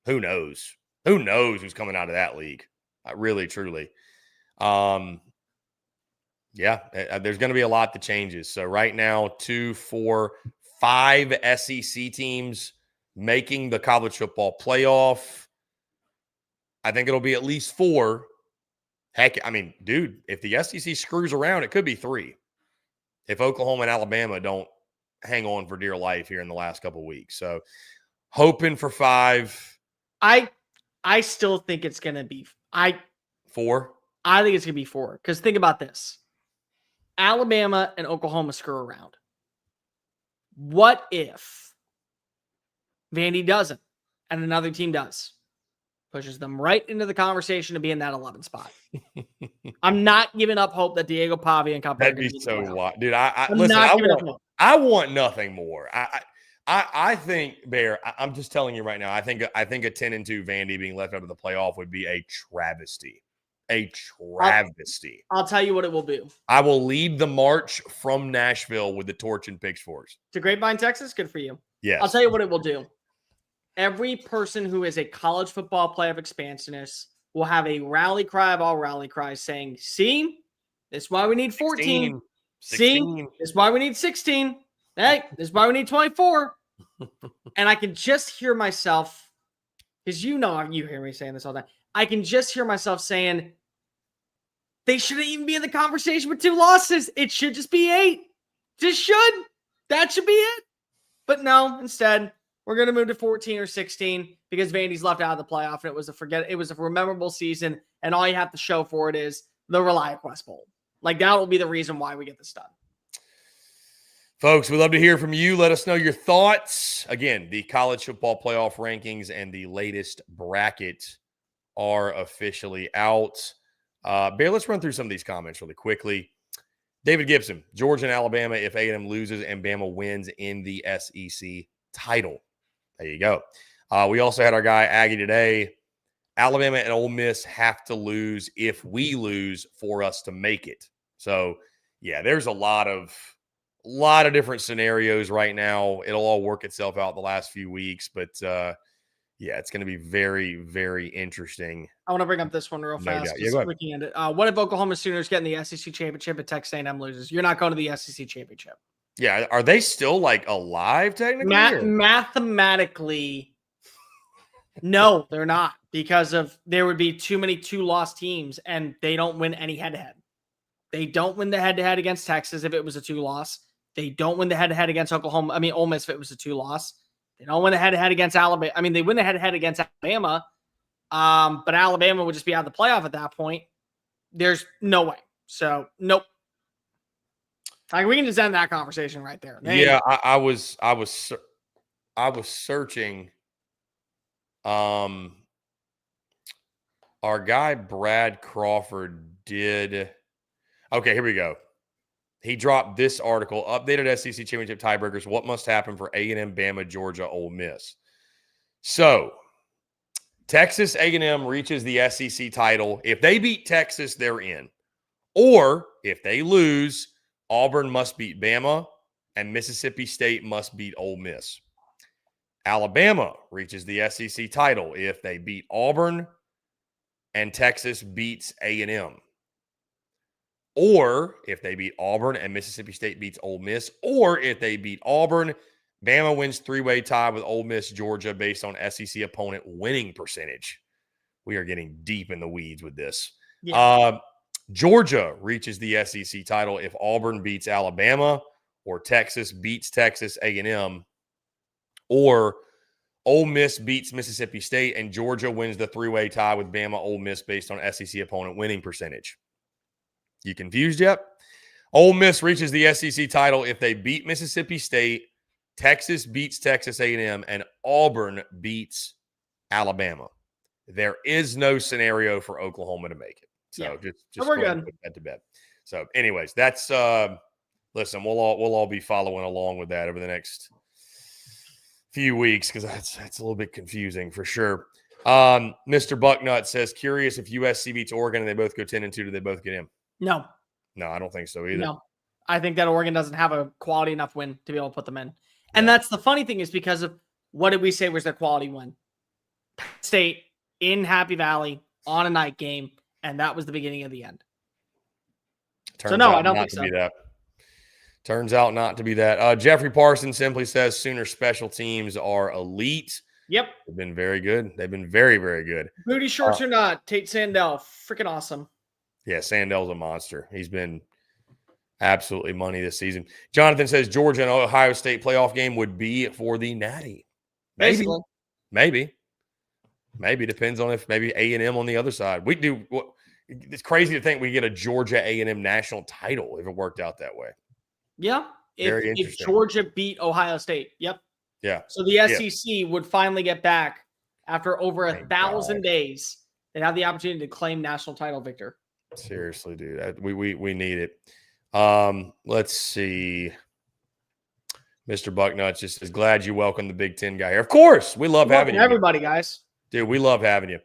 who knows? Who knows who's coming out of that league? Really, truly. There's going to be a lot that changes. So right now, 2, 4, 5 SEC teams making the college football playoff. I think it'll be at least 4. Heck, I mean, dude, if the SEC screws around, it could be 3. If Oklahoma and Alabama don't hang on for dear life here in the last couple of weeks. So hoping for 5. I still think it's going to be 4. I think it's going to be 4 because think about this. Alabama and Oklahoma screw around. What if Vandy doesn't and another team does? Pushes them right into the conversation to be in that 11 spot. I'm not giving up hope that Diego Pavia and company. That'd be so wild. Dude, I want nothing more. I think, Bear, I'm just telling you right now, I think a 10-2 Vandy being left out of the playoff would be a travesty. A travesty. I'll tell you what it will do. I will lead the march from Nashville with the torch and pitchforks. To Grapevine, Texas, good for you. Yes. I'll tell you what it will do. Every person who is a college football playoff expansionist will have a rally cry of all rally cries saying, see, this is why we need 14. 16. See, this is why we need 16. Hey, this is why we need 24. And I can just hear myself, because you hear me saying this all the time. I can just hear myself saying, they shouldn't even be in the conversation with 2 losses. It should just be 8. Just should. That should be it. But no, instead, we're going to move to 14 or 16 because Vandy's left out of the playoff, and it was a memorable season, and all you have to show for it is the ReliaQuest Bowl. Like, that will be the reason why we get this done. Folks, we'd love to hear from you. Let us know your thoughts. Again, the college football playoff rankings and the latest bracket are officially out. Bear, let's run through some of these comments really quickly. David Gibson, Georgia and Alabama if A&M loses and Bama wins in the SEC title. There you go. We also had our guy Aggie today. Alabama and Ole Miss have to lose if we lose for us to make it. So, yeah, there's a lot of different scenarios right now. It'll all work itself out the last few weeks, but yeah, it's going to be very, very interesting. I want to bring up this one real fast. Yeah, go ahead. We can end it. What if Oklahoma Sooners get in the SEC championship and Texas A&M loses? You're not going to the SEC championship. Yeah, are they still like alive technically? Mathematically, no, they're not, because there would be too many 2-loss teams, and they don't win any head-to-head. They don't win the head-to-head against Texas if it was a 2-loss. They don't win the head-to-head against Ole Miss if it was a 2-loss. They don't win the head-to-head against Alabama. I mean, they win the head-to-head against Alabama, but Alabama would just be out of the playoff at that point. There's no way. So, nope. Like, we can just end that conversation right there. Yeah, I was searching. Our guy Brad Crawford did. Okay, here we go. He dropped this article, updated SEC championship tiebreakers. What must happen for A&M, Bama, Georgia, Ole Miss? So, Texas A&M reaches the SEC title. If they beat Texas, they're in. Or if they lose, Auburn must beat Bama and Mississippi State must beat Ole Miss. Alabama reaches the SEC title if they beat Auburn and Texas beats A&M. Or if they beat Auburn and Mississippi State beats Ole Miss. Or if they beat Auburn, Bama wins 3-way tie with Ole Miss, Georgia based on SEC opponent winning percentage. We are getting deep in the weeds with this. Yeah. Georgia reaches the SEC title if Auburn beats Alabama or Texas beats Texas A&M, or Ole Miss beats Mississippi State and Georgia wins the 3-way tie with Bama, Ole Miss based on SEC opponent winning percentage. You confused yet? Ole Miss reaches the SEC title if they beat Mississippi State, Texas beats Texas A&M, and Auburn beats Alabama. There is no scenario for Oklahoma to make it. So just we're good. Put that to bed. So, anyways, that's listen. We'll all be following along with that over the next few weeks because that's a little bit confusing for sure. Mr. Bucknut says, curious if USC beats Oregon and they both go 10-2, do they both get in? No, I don't think so either. No, I think that Oregon doesn't have a quality enough win to be able to put them in. And that's the funny thing, is because of what did we say was their quality win? State in Happy Valley on a night game. And that was the beginning of the end. I don't think so. Turns out not to be that. Jeffrey Parsons simply says Sooner special teams are elite. Yep. They've been very good. They've been very, very good. Booty shorts or not, Tate Sandell, freaking awesome. Yeah, Sandell's a monster. He's been absolutely money this season. Jonathan says Georgia and Ohio State playoff game would be for the Natty. Maybe. Depends on if maybe A&M on the other side. We do. It's crazy to think we get a Georgia A&M national title if it worked out that way. Yeah. If Georgia beat Ohio State. Yep. Yeah. So the SEC would finally get back after over 1,000 days. They'd have the opportunity to claim national title victor. Seriously, dude. We need it. Let's see. Mr. Bucknuts just says, glad you welcomed the Big Ten guy here. Of course. We love having you. Everybody, guys. Dude, we love having you.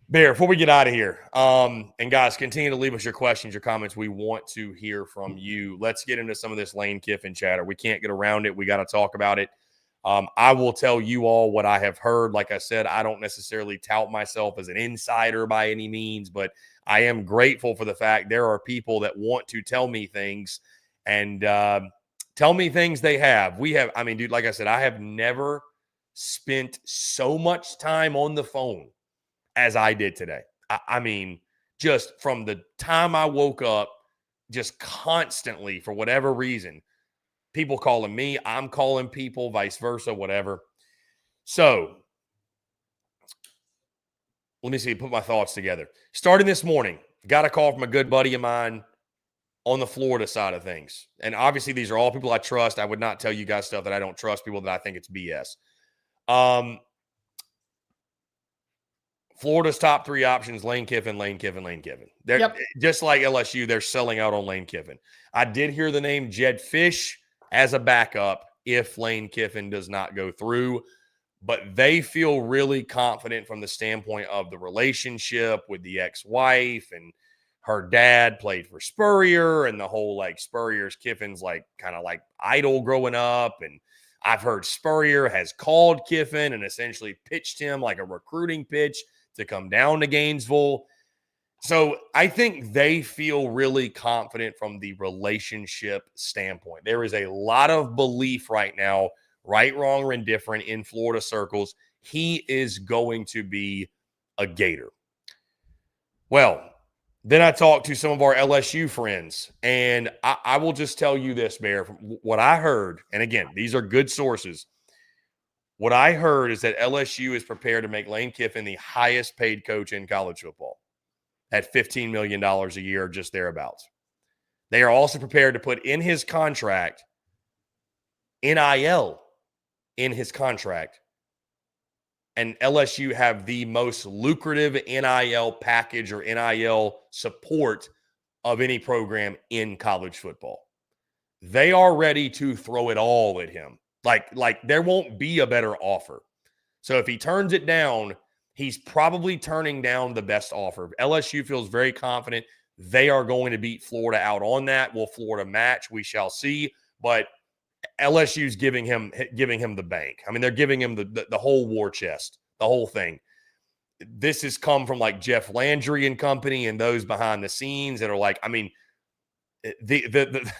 Bear, before we get out of here, and guys, continue to leave us your questions, your comments. We want to hear from you. Let's get into some of this Lane Kiffin chatter. We can't get around it. We got to talk about it. I will tell you all what I have heard. Like I said, I don't necessarily tout myself as an insider by any means, but I am grateful for the fact there are people that want to tell me things and tell me things they have. Dude, like I said, I have never spent so much time on the phone as I did today. Just from the time I woke up, just constantly, for whatever reason, people calling me, I'm calling people, vice versa, whatever. So let me see, put my thoughts together. Starting this morning, got a call from a good buddy of mine on the Florida side of things. And obviously, these are all people I trust. I would not tell you guys stuff that I don't trust, people that I think it's BS. Florida's top 3 options: Lane Kiffin, Lane Kiffin, Lane Kiffin. They're just like LSU, they're selling out on Lane Kiffin. I did hear the name Jed Fish as a backup if Lane Kiffin does not go through, but they feel really confident from the standpoint of the relationship with the ex-wife, and her dad played for Spurrier, and the whole like Spurrier's Kiffin's like kind of like idol growing up. And I've heard Spurrier has called Kiffin and essentially pitched him like a recruiting pitch to come down to Gainesville. So I think they feel really confident from the relationship standpoint. There is a lot of belief right now, right, wrong, or indifferent in Florida circles. He is going to be a Gator. Well, then I talked to some of our LSU friends, and I will just tell you this, Bear, from what I heard, and again, these are good sources. What I heard is that LSU is prepared to make Lane Kiffin the highest paid coach in college football at $15 million a year, just thereabouts. They are also prepared to put in his contract NIL in his contract, and LSU have the most lucrative NIL package or NIL support of any program in college football. They are ready to throw it all at him. Like there won't be a better offer. So if he turns it down, he's probably turning down the best offer. LSU feels very confident they are going to beat Florida out on that. Will Florida match? We shall see. But LSU's giving him the bank. I mean, they're giving him the whole war chest, the whole thing. This has come from like Jeff Landry and company and those behind the scenes that are like, I mean, the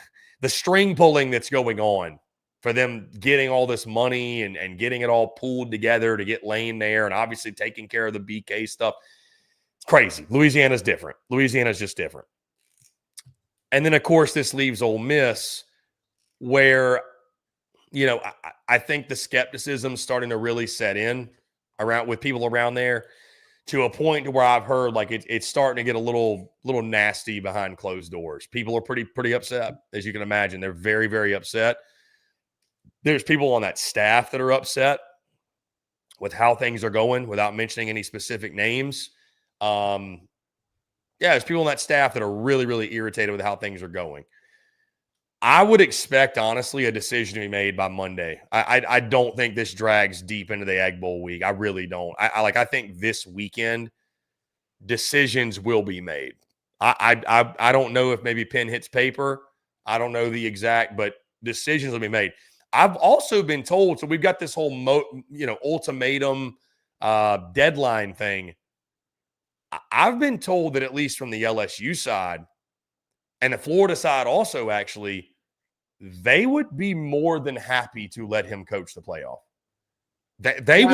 string pulling that's going on for them getting all this money and getting it all pooled together to get Lane there, and obviously taking care of the BK stuff. It's crazy. Louisiana's different. Louisiana's just different. And then, of course, this leaves Ole Miss, where, you know, I think the skepticism's starting to really set in around with people around there, to a point to where I've heard like it's starting to get a little nasty behind closed doors. People are pretty upset, as you can imagine. They're very, very upset. There's people on that staff that are upset with how things are going, without mentioning any specific names. There's people on that staff that are really, really irritated with how things are going. I would expect, honestly, a decision to be made by Monday. I don't think this drags deep into the Egg Bowl week. I really don't. I think this weekend decisions will be made. I don't know if maybe pen hits paper. I don't know the exact, but decisions will be made. I've also been told, so we've got this whole ultimatum deadline thing. I've been told that, at least from the LSU side and the Florida side also, actually, they would be more than happy to let him coach the playoff. They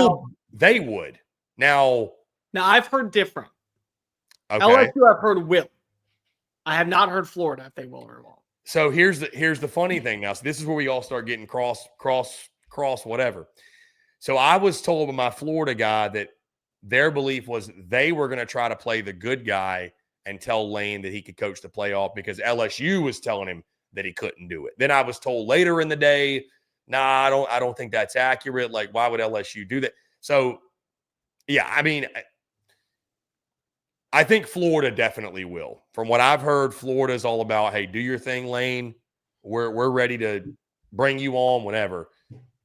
would. Now I've heard different. Okay. LSU I've heard will. I have not heard Florida if they will or won't. So here's the funny thing now. So this is where we all start getting cross whatever. So I was told by my Florida guy that their belief was they were going to try to play the good guy and tell Lane that he could coach the playoff, because LSU was telling him that he couldn't do it. Then I was told later in the day, I don't think that's accurate. Like, why would LSU do that? So, yeah, I mean, I think Florida definitely will. From what I've heard, Florida is all about, hey, do your thing, Lane. We're ready to bring you on whenever.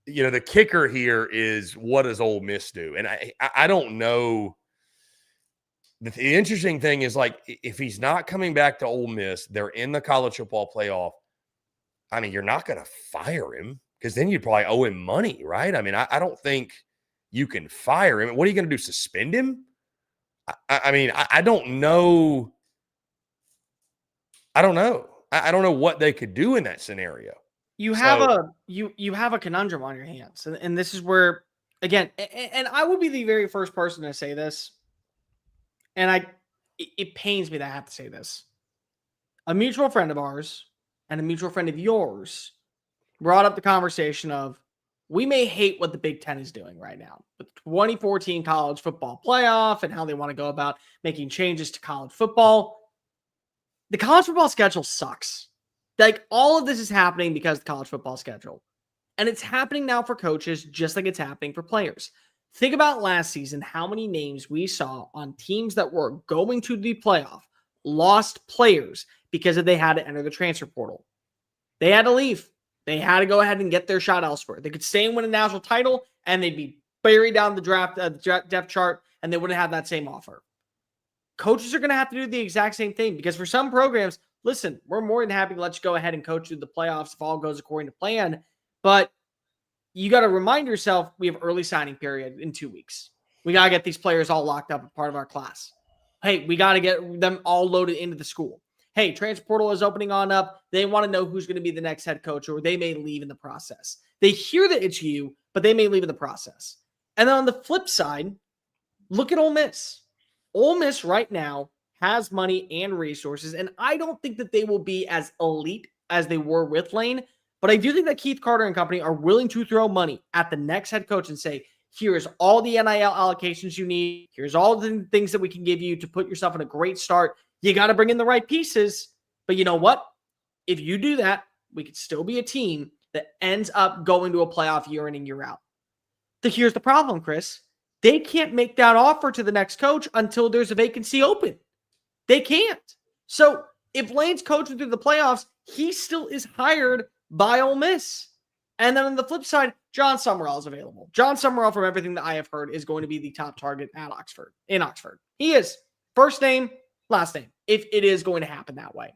You know, the kicker here is, what does Ole Miss do? And I don't know. The interesting thing is, like, if he's not coming back to Ole Miss, they're in the college football playoff. I mean, you're not going to fire him, because then you'd probably owe him money, right? I mean, I don't think you can fire him. What are you going to do, suspend him? I mean, I don't know. I don't know. I don't know what they could do in that scenario. You have a conundrum on your hands. And this is where, again, and I would be the very first person to say this, and it pains me that I have to say this. A mutual friend of ours and a mutual friend of yours brought up the conversation of, we may hate what the Big Ten is doing right now with the 2014 college football playoff and how they want to go about making changes to college football. The college football schedule sucks. Like, all of this is happening because of the college football schedule. And it's happening now for coaches just like it's happening for players. Think about last season, how many names we saw on teams that were going to the playoff lost players because they had to enter the transfer portal. They had to leave. They had to go ahead and get their shot elsewhere. They could stay and win a national title, and they'd be buried down the draft depth chart, and they wouldn't have that same offer. Coaches are going to have to do the exact same thing, because for some programs, listen, we're more than happy to let you go ahead and coach through the playoffs if all goes according to plan. But you got to remind yourself, we have early signing period in 2 weeks. We got to get these players all locked up as part of our class. Hey, we got to get them all loaded into the school. Hey, transfer portal is opening on up. They want to know who's going to be the next head coach, or they may leave in the process. They hear that it's you, but they may leave in the process. And then on the flip side, look at Ole Miss. Ole Miss right now has money and resources, and I don't think that they will be as elite as they were with Lane, but I do think that Keith Carter and company are willing to throw money at the next head coach and say, here's all the NIL allocations you need. Here's all the things that we can give you to put yourself in a great start. You got to bring in the right pieces. But you know what? If you do that, we could still be a team that ends up going to a playoff year in and year out. Here's the problem, Chris. They can't make that offer to the next coach until there's a vacancy open. They can't. So if Lane's coaching through the playoffs, he still is hired by Ole Miss. And then on the flip side, John Summerall is available. John Summerall, from everything that I have heard, is going to be the top target in Oxford. He is. First name, last name, if it is going to happen that way.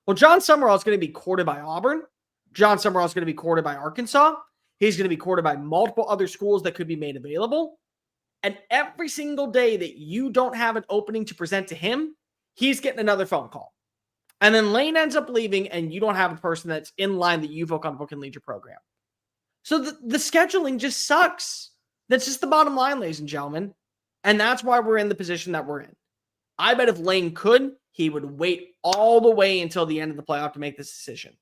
Well, John Summerall is going to be courted by Auburn. John Summerall is going to be courted by Arkansas. He's going to be courted by multiple other schools that could be made available. And every single day that you don't have an opening to present to him, he's getting another phone call. And then Lane ends up leaving, and you don't have a person that's in line that you feel on book and lead your program. So the scheduling just sucks. That's just the bottom line, ladies and gentlemen. And that's why we're in the position that we're in. I bet if Lane could, he would wait all the way until the end of the playoff to make this decision.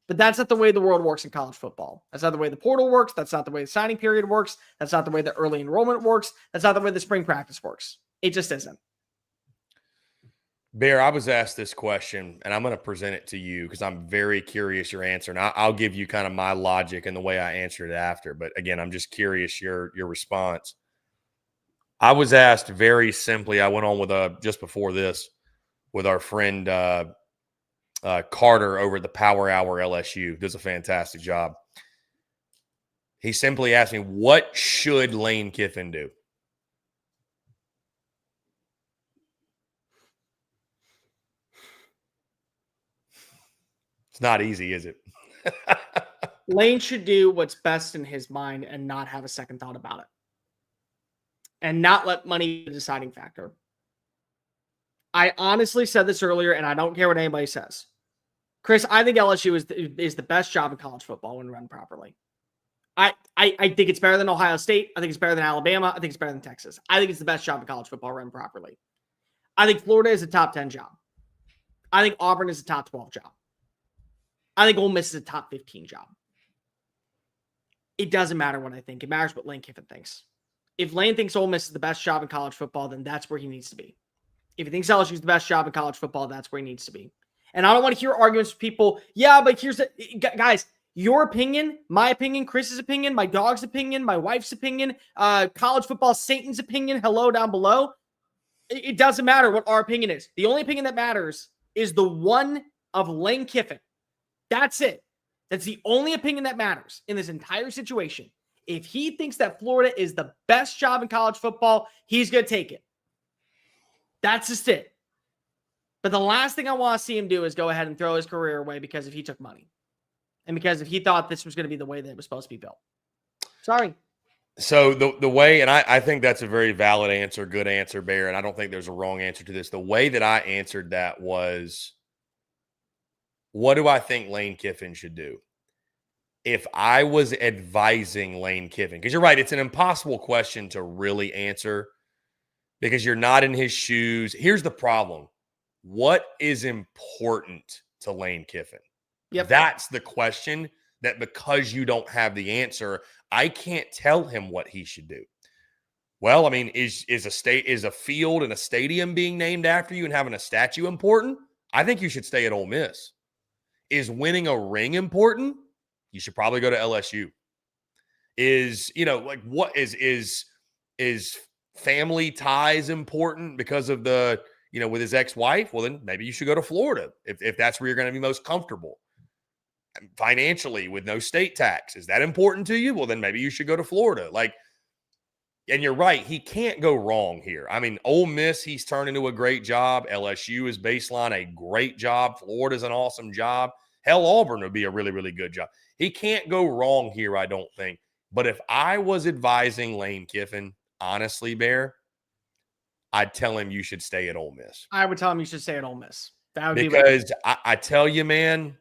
But that's not the way the world works in college football. That's not the way the portal works. That's not the way the signing period works. That's not the way the early enrollment works. That's not the way the spring practice works. It just isn't. Bear, I was asked this question, and I'm going to present it to you because I'm very curious your answer. And I'll give you kind of my logic and the way I answered it after. But again, I'm just curious your response. I was asked very simply. I went on with just before this with our friend Carter over at the Power Hour LSU. Does a fantastic job. He simply asked me, what should Lane Kiffin do? It's not easy, is it? Lane should do what's best in his mind and not have a second thought about it. And not let money be the deciding factor. I honestly said this earlier, and I don't care what anybody says. Chris, I think LSU is the best job in college football when run properly. I think it's better than Ohio State. I think it's better than Alabama. I think it's better than Texas. I think it's the best job in college football run properly. I think Florida is a top 10 job. I think Auburn is a top 12 job. I think Ole Miss is a top 15 job. It doesn't matter what I think. It matters what Lane Kiffin thinks. If Lane thinks Ole Miss is the best job in college football, then that's where he needs to be. If he thinks LSU is the best job in college football, that's where he needs to be. And I don't want to hear arguments with people. Yeah, but here's the guys, your opinion, my opinion, Chris's opinion, my dog's opinion, my wife's opinion, college football Satan's opinion, hello down below. It doesn't matter what our opinion is. The only opinion that matters is the one of Lane Kiffin. That's it. That's the only opinion that matters in this entire situation. If he thinks that Florida is the best job in college football, he's going to take it. That's just it. But the last thing I want to see him do is go ahead and throw his career away because if he took money. And because if he thought this was going to be the way that it was supposed to be built. Sorry. So the way, and I think that's a very valid answer, good answer, Bear, and I don't think there's a wrong answer to this. The way that I answered that was, what do I think Lane Kiffin should do? If I was advising Lane Kiffin, because you're right, it's an impossible question to really answer because you're not in his shoes. Here's the problem. What is important to Lane Kiffin? Yep. That's the question that because you don't have the answer, I can't tell him what he should do. Well, I mean, is a field and a stadium being named after you and having a statue important? I think you should stay at Ole Miss. Is winning a ring important? You should probably go to LSU. Is, what is family ties important because of the, with his ex-wife? Well, then maybe you should go to Florida if that's where you're going to be most comfortable. Financially, with no state tax, is that important to you? Well, then maybe you should go to Florida. And you're right, he can't go wrong here. I mean, Ole Miss, he's turned into a great job. LSU is baseline a great job. Florida's an awesome job. Hell, Auburn would be a really, really good job. He can't go wrong here, I don't think. But if I was advising Lane Kiffin, honestly, Bear, I'd tell him you should stay at Ole Miss. I would tell him you should stay at Ole Miss. That would because I tell you, man,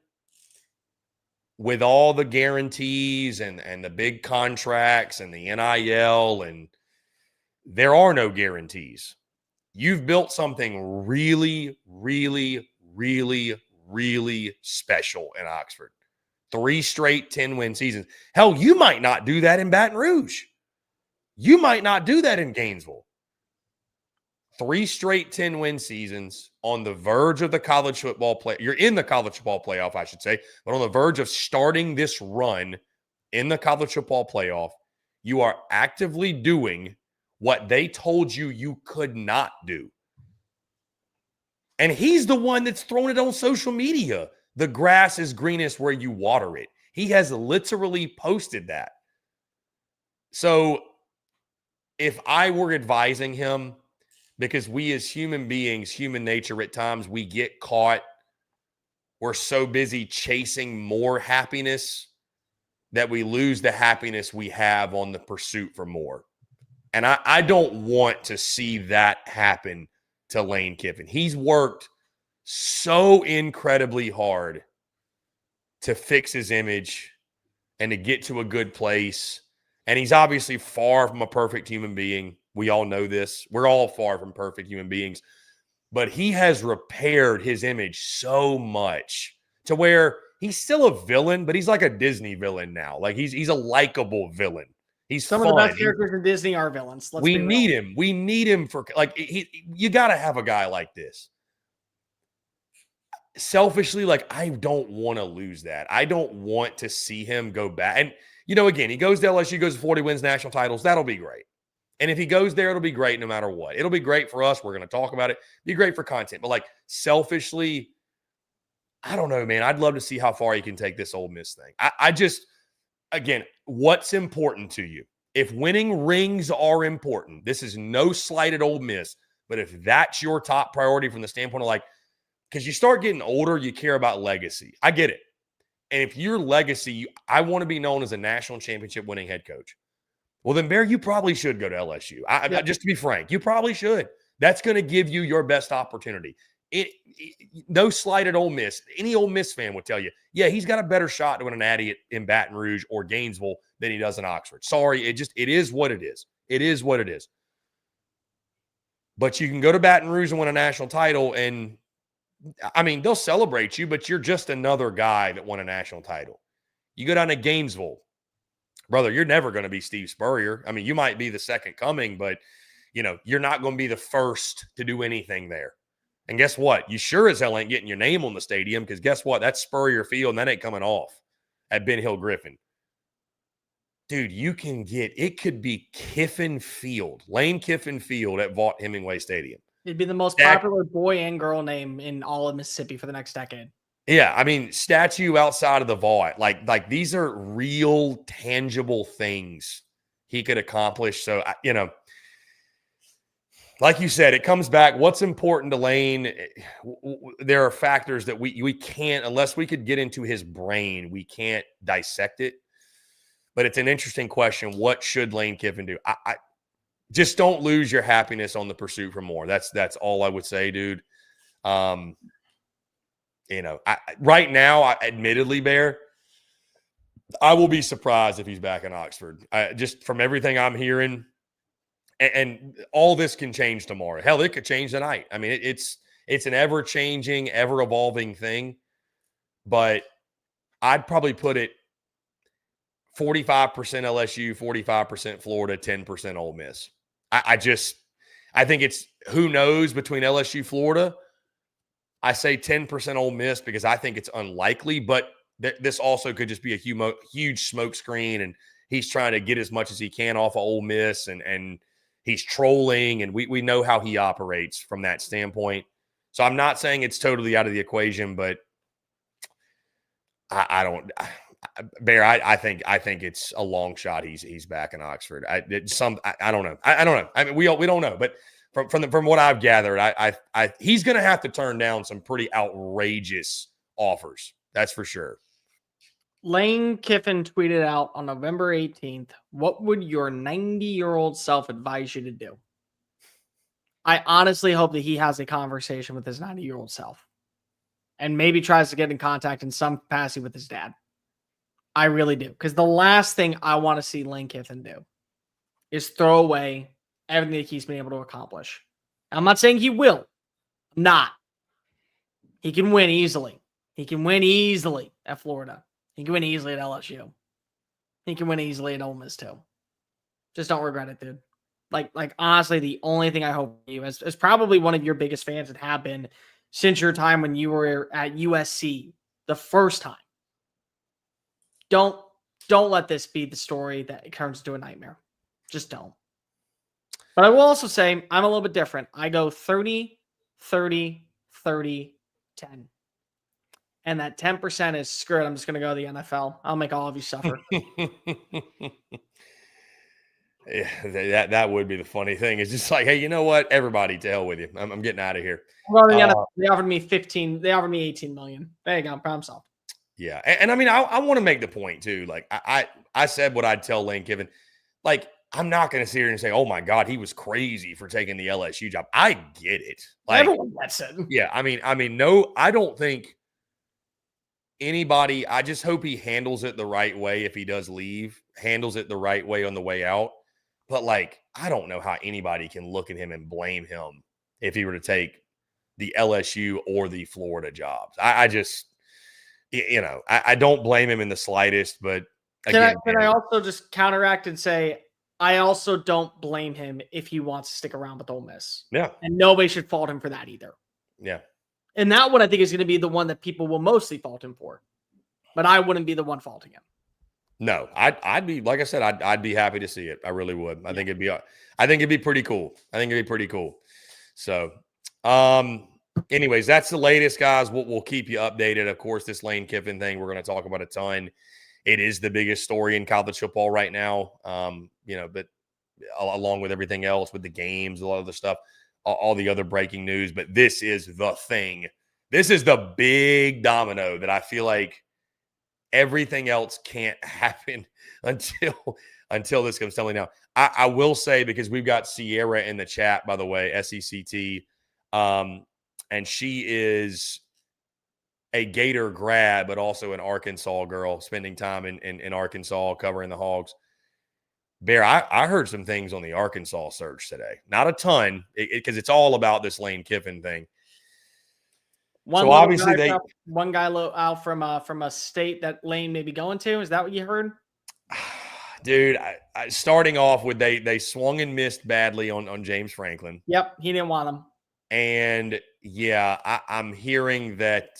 with all the guarantees and the big contracts and the NIL, and there are no guarantees. You've built something really, really, really, really special in Oxford. 3 straight 10-win seasons. Hell, you might not do that in Baton Rouge. You might not do that in Gainesville. 3 straight 10-win seasons on the verge of the college football play. You're in the college football playoff, I should say, but on the verge of starting this run in the college football playoff. You are actively doing what they told you you could not do. And he's the one that's thrown it on social media. The grass is greenest where you water it. He has literally posted that. So if I were advising him, because we as human beings, human nature at times, we get caught. We're so busy chasing more happiness that we lose the happiness we have on the pursuit for more. And I don't want to see that happen to Lane Kiffin. He's worked so incredibly hard to fix his image and to get to a good place. And he's obviously far from a perfect human being. We all know this. We're all far from perfect human beings. But he has repaired his image so much to where he's still a villain, but he's like a Disney villain now. Like he's a likable villain. He's some fun. of the best characters in Disney are villains. We need him. We need him for you got to have a guy like this. Selfishly, I don't want to lose that. I don't want to see him go back. And, again, he goes to LSU, goes to 40, wins national titles. That'll be great. And if he goes there, it'll be great no matter what. It'll be great for us. We're going to talk about it. Be great for content. But, selfishly, I don't know, man. I'd love to see how far he can take this Ole Miss thing. I just, again, what's important to you? If winning rings are important, this is no slight at Ole Miss, but if that's your top priority from the standpoint of because you start getting older, you care about legacy. I get it. And if your legacy, I want to be known as a national championship winning head coach. Well, then, Bear, you probably should go to LSU. Just to be frank, you probably should. That's going to give you your best opportunity. No slight at Ole Miss. Any Ole Miss fan would tell you, yeah, he's got a better shot to win a natty in Baton Rouge or Gainesville than he does in Oxford. Sorry, it is what it is. It is what it is. But you can go to Baton Rouge and win a national title, and they'll celebrate you, but you're just another guy that won a national title. You go down to Gainesville, brother, you're never going to be Steve Spurrier. You might be the second coming, but, you're not going to be the first to do anything there. And guess what? You sure as hell ain't getting your name on the stadium because guess what? That's Spurrier Field, and that ain't coming off at Ben Hill Griffin. Dude, it could be Kiffin Field, Lane Kiffin Field at Vaught Hemingway Stadium. It'd be the most popular boy and girl name in all of Mississippi for the next decade. Yeah, statue outside of the vault. Like these are real, tangible things he could accomplish. So, like you said, it comes back. What's important to Lane? There are factors that we can't, unless we could get into his brain, we can't dissect it. But it's an interesting question. What should Lane Kiffin do? I just don't lose your happiness on the pursuit for more. That's all I would say, dude. Right now, admittedly, Bear, I will be surprised if he's back in Oxford. Just from everything I'm hearing, and all this can change tomorrow. Hell, it could change tonight. It's an ever-changing, ever-evolving thing. But I'd probably put it 45% LSU, 45% Florida, 10% Ole Miss. I think it's who knows between LSU, Florida. I say 10% Ole Miss because I think it's unlikely, but this also could just be a huge smoke screen, and he's trying to get as much as he can off of Ole Miss, and he's trolling, and we know how he operates from that standpoint. So I'm not saying it's totally out of the equation, but I don't. Bear, I think it's a long shot. He's back in Oxford. I don't know. I don't know. I mean, we don't know. But from what I've gathered, he's going to have to turn down some pretty outrageous offers. That's for sure. Lane Kiffin tweeted out on November 18th, "What would your 90-year-old self advise you to do?" I honestly hope that he has a conversation with his 90-year-old self and maybe tries to get in contact in some capacity with his dad. I really do. Because the last thing I want to see Lane Kiffin do is throw away everything that he's been able to accomplish. I'm not saying he will. I'm not. He can win easily. He can win easily at Florida. He can win easily at LSU. He can win easily at Ole Miss too. Just don't regret it, dude. Like honestly, the only thing I hope for you, as probably one of your biggest fans that have been since your time when you were at USC the first time. Don't let this be the story that it turns into a nightmare. Just don't. But I will also say I'm a little bit different. I go 30, 30, 30, 10. And that 10% is screw it. I'm just going to go to the NFL. I'll make all of you suffer. Yeah, that would be the funny thing. It's just like, hey, you know what? Everybody, to hell with you. I'm getting out of here. Well, they offered me 15. They offered me 18 million. There you go. Problem solved. Yeah, and I mean, I want to make the point too. Like I said, what I'd tell Lane Kiffin. Like, I'm not going to sit here and say, "Oh my God, he was crazy for taking the LSU job." I get it. Like, everyone gets it. Yeah, I mean, no, I don't think anybody. I just hope he handles it the right way. If he does leave, handles it the right way on the way out. But like, I don't know how anybody can look at him and blame him if he were to take the LSU or the Florida jobs. I just, I don't blame him in the slightest. But again, can I also just counteract and say, I also don't blame him if he wants to stick around with Ole Miss. Yeah. And nobody should fault him for that either. Yeah. And that one I think is going to be the one that people will mostly fault him for. But I wouldn't be the one faulting him. No, I'd be, like I said, I'd be happy to see it. I really would. I think it'd be pretty cool. So, anyways, that's the latest, guys. We'll keep you updated. Of course, this Lane Kiffin thing, we're going to talk about a ton. It is the biggest story in college football right now. But along with everything else, with the games, a lot of the stuff, all the other breaking news. But this is the thing. This is the big domino that I feel like everything else can't happen until this comes tumbling down. I will say, because we've got Sierra in the chat, by the way, SECT, and she is a Gator grad, but also an Arkansas girl, spending time in Arkansas covering the Hogs. Bear, I heard some things on the Arkansas search today. Not a ton, because it's all about this Lane Kiffin thing. One guy out from a state that Lane may be going to. Is that what you heard? Dude, starting off with they swung and missed badly on James Franklin. Yep, he didn't want him. And yeah, I'm hearing that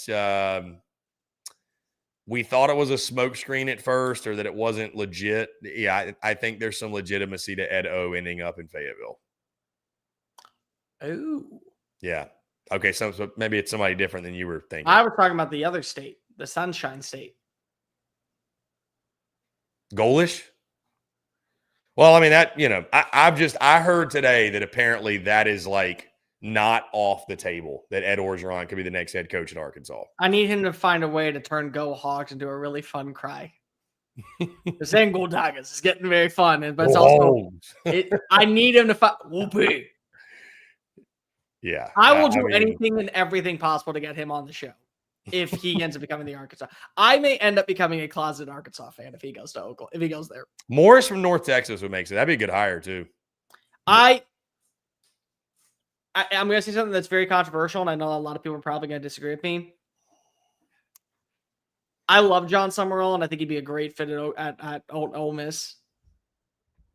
we thought it was a smokescreen at first, or that it wasn't legit. Yeah, I think there's some legitimacy to Ed O ending up in Fayetteville. Oh. Yeah. Okay, so maybe it's somebody different than you were thinking. I was talking about the other state, the Sunshine State. Goalish? Well, I mean, that, I heard today that apparently that is like not off the table, that Ed Orgeron could be the next head coach at Arkansas. I need him to find a way to turn Go Hogs into a really fun cry. The saying Go Tigers is getting very fun, but it's also I need him to find Whoopee. Yeah. I will do anything and everything possible to get him on the show if he ends up becoming the Arkansas. I may end up becoming a closet Arkansas fan if he goes to Oklahoma, if he goes there. Morris from North Texas would make it. That'd be a good hire too. I'm going to say something that's very controversial, and I know a lot of people are probably going to disagree with me. I love John Summerall, and I think he'd be a great fit at Ole Miss.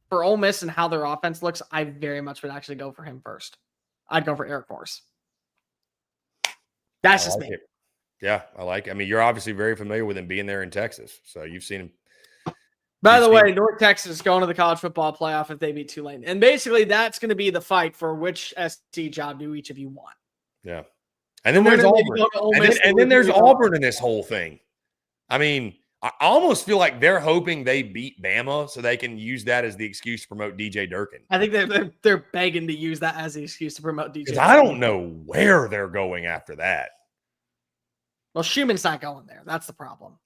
For Ole Miss and how their offense looks, I very much would actually go for him first. I'd go for Eric Morris. That's just me. Yeah, I like it. I mean, you're obviously very familiar with him being there in Texas, so you've seen him. By the way, North Texas going to the college football playoff if they beat Tulane. And basically, that's going to be the fight for which SC job do each of you want. Yeah. And then there's Auburn. And then there's Auburn in this whole thing. I mean, I almost feel like they're hoping they beat Bama so they can use that as the excuse to promote DJ Durkin. I think they're begging to use that as the excuse to promote DJ Durkin. I don't know where they're going after that. Well, Schumann's not going there. That's the problem.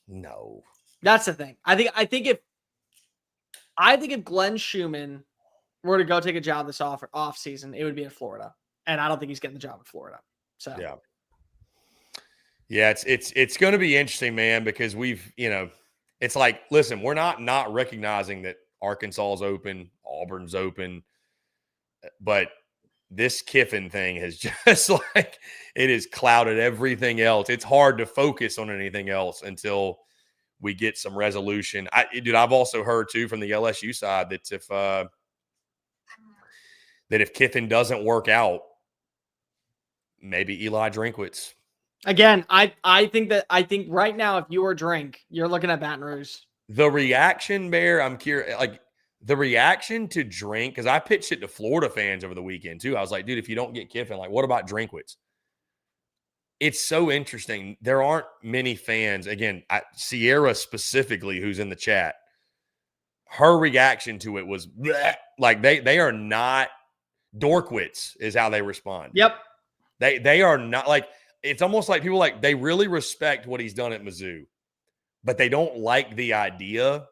No. That's the thing. I think if Glenn Schumann were to go take a job this off season, it would be in Florida. And I don't think he's getting the job in Florida. So yeah, it's going to be interesting, man, because it's like, listen, we're not recognizing that Arkansas is open, Auburn's open, but this Kiffin thing has just like, it has clouded everything else. It's hard to focus on anything else until we get some resolution. I've also heard too from the LSU side that if Kiffin doesn't work out, maybe Eli Drinkwitz. Again, I think right now, if you were Drink, you're looking at Baton Rouge. The reaction, Bear, I'm curious, like the reaction to Drink, because I pitched it to Florida fans over the weekend too. I was like, dude, if you don't get Kiffin, like, what about Drinkwitz? It's so interesting. There aren't many fans. Again, Sierra specifically, who's in the chat, her reaction to it was bleh. Like they are not. Dorkwitz is how they respond. Yep. They are not like, it's almost like people like they really respect what he's done at Mizzou, but they don't like the idea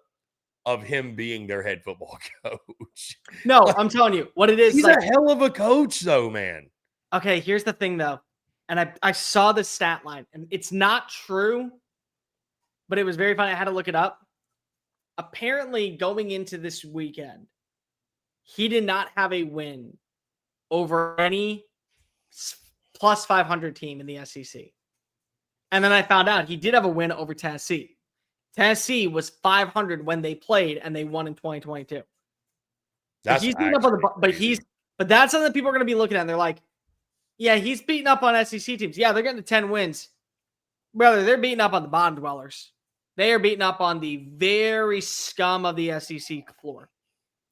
of him being their head football coach. No, I'm telling you what it is. He's a hell of a coach though, man. Okay, here's the thing though. And I saw the stat line, and it's not true, but it was very funny. I had to look it up. Apparently, going into this weekend, he did not have a win over any plus 500 team in the SEC. And then I found out he did have a win over Tennessee. Tennessee was 500 when they played, and they won in 2022. But that's something that people are going to be looking at. And they're like, yeah, he's beating up on SEC teams. Yeah, they're getting to 10 wins. Brother, they're beating up on the bottom dwellers. They are beating up on the very scum of the SEC floor.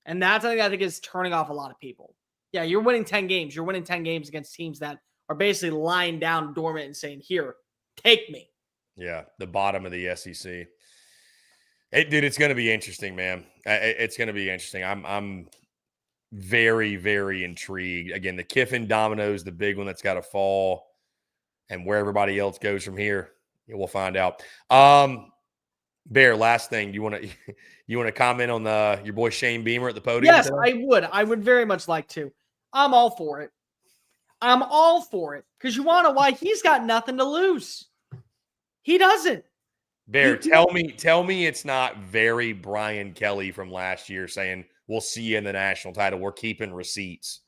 And that's something I think is turning off a lot of people. Yeah, you're winning 10 games. You're winning 10 games against teams that are basically lying down dormant and saying, here, take me. Yeah, the bottom of the SEC. Dude, it's going to be interesting, man. It's going to be interesting. I'm very, very intrigued. Again, the Kiffin domino is the big one that's got to fall, and where everybody else goes from here, we'll find out. Bear, last thing, you want to comment on your boy Shane Beamer at the podium? Yes, today? I would very much like to. I'm all for it. Because you want to know why? He's got nothing to lose. He doesn't. Bear, tell me it's not very Brian Kelly from last year saying, we'll see you in the national title. We're keeping receipts.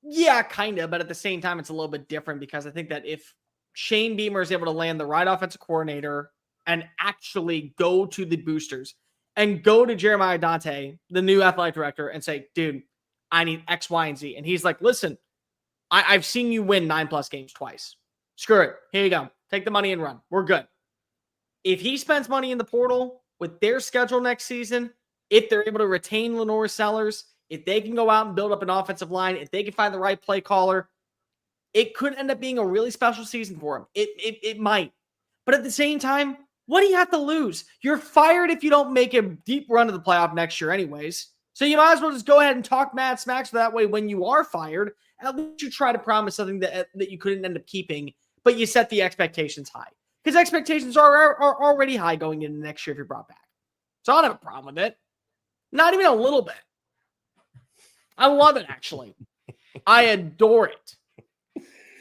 Yeah, kind of. But at the same time, it's a little bit different because I think that if Shane Beamer is able to land the right offensive coordinator and actually go to the boosters and go to Jeremiah Dante, the new athletic director, and say, dude, I need X, Y, and Z. And he's like, listen, I've seen you win 9+ games twice. Screw it. Here you go. Take the money and run. We're good. If he spends money in the portal with their schedule next season, if they're able to retain Lenore Sellers, if they can go out and build up an offensive line, if they can find the right play caller, it could end up being a really special season for him. It might. But at the same time, what do you have to lose? You're fired if you don't make a deep run to the playoff next year anyways. So you might as well just go ahead and talk mad smacks so that way when you are fired, at least you try to promise something that you couldn't end up keeping, but you set the expectations high. Because expectations are already high going into next year if you're brought back. So I don't have a problem with it. Not even a little bit. I love it, actually. I adore it.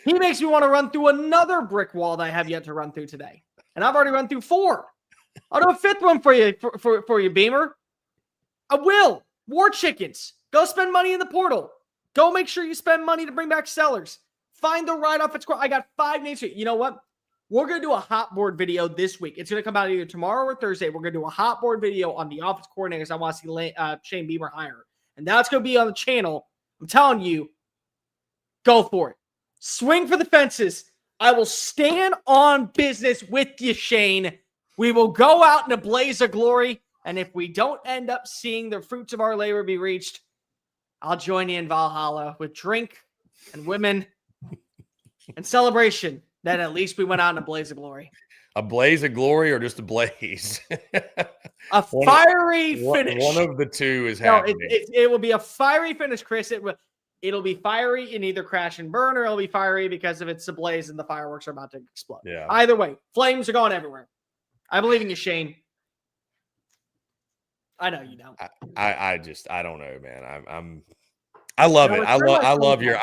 He makes me want to run through another brick wall that I have yet to run through today. And I've already run through 4. I'll do a 5th one for you, for you, Beamer. I will. War chickens. Go spend money in the portal. Go make sure you spend money to bring back Sellers. Find the right offense. I got 5 names here. You know what? We're going to do a hot board video this week. It's going to come out either tomorrow or Thursday. We're going to do a hot board video on the offense coordinators I want to see Shane Beamer hire. And that's going to be on the channel. I'm telling you, go for it. Swing for the fences. I will stand on business with you, Shane. We will go out in a blaze of glory. And if we don't end up seeing the fruits of our labor be reached, I'll join you in Valhalla with drink and women and celebration. Then at least we went out in a blaze of glory. A blaze of glory or just a blaze? A fiery finish. One of the two is happening. It will be a fiery finish, Chris. It'll be fiery in either crash and burn, or it'll be fiery because if it's a blaze and the fireworks are about to explode. Yeah. Either way, flames are going everywhere. I believe in you, Shane. I know you don't. I don't know, man. I love it. I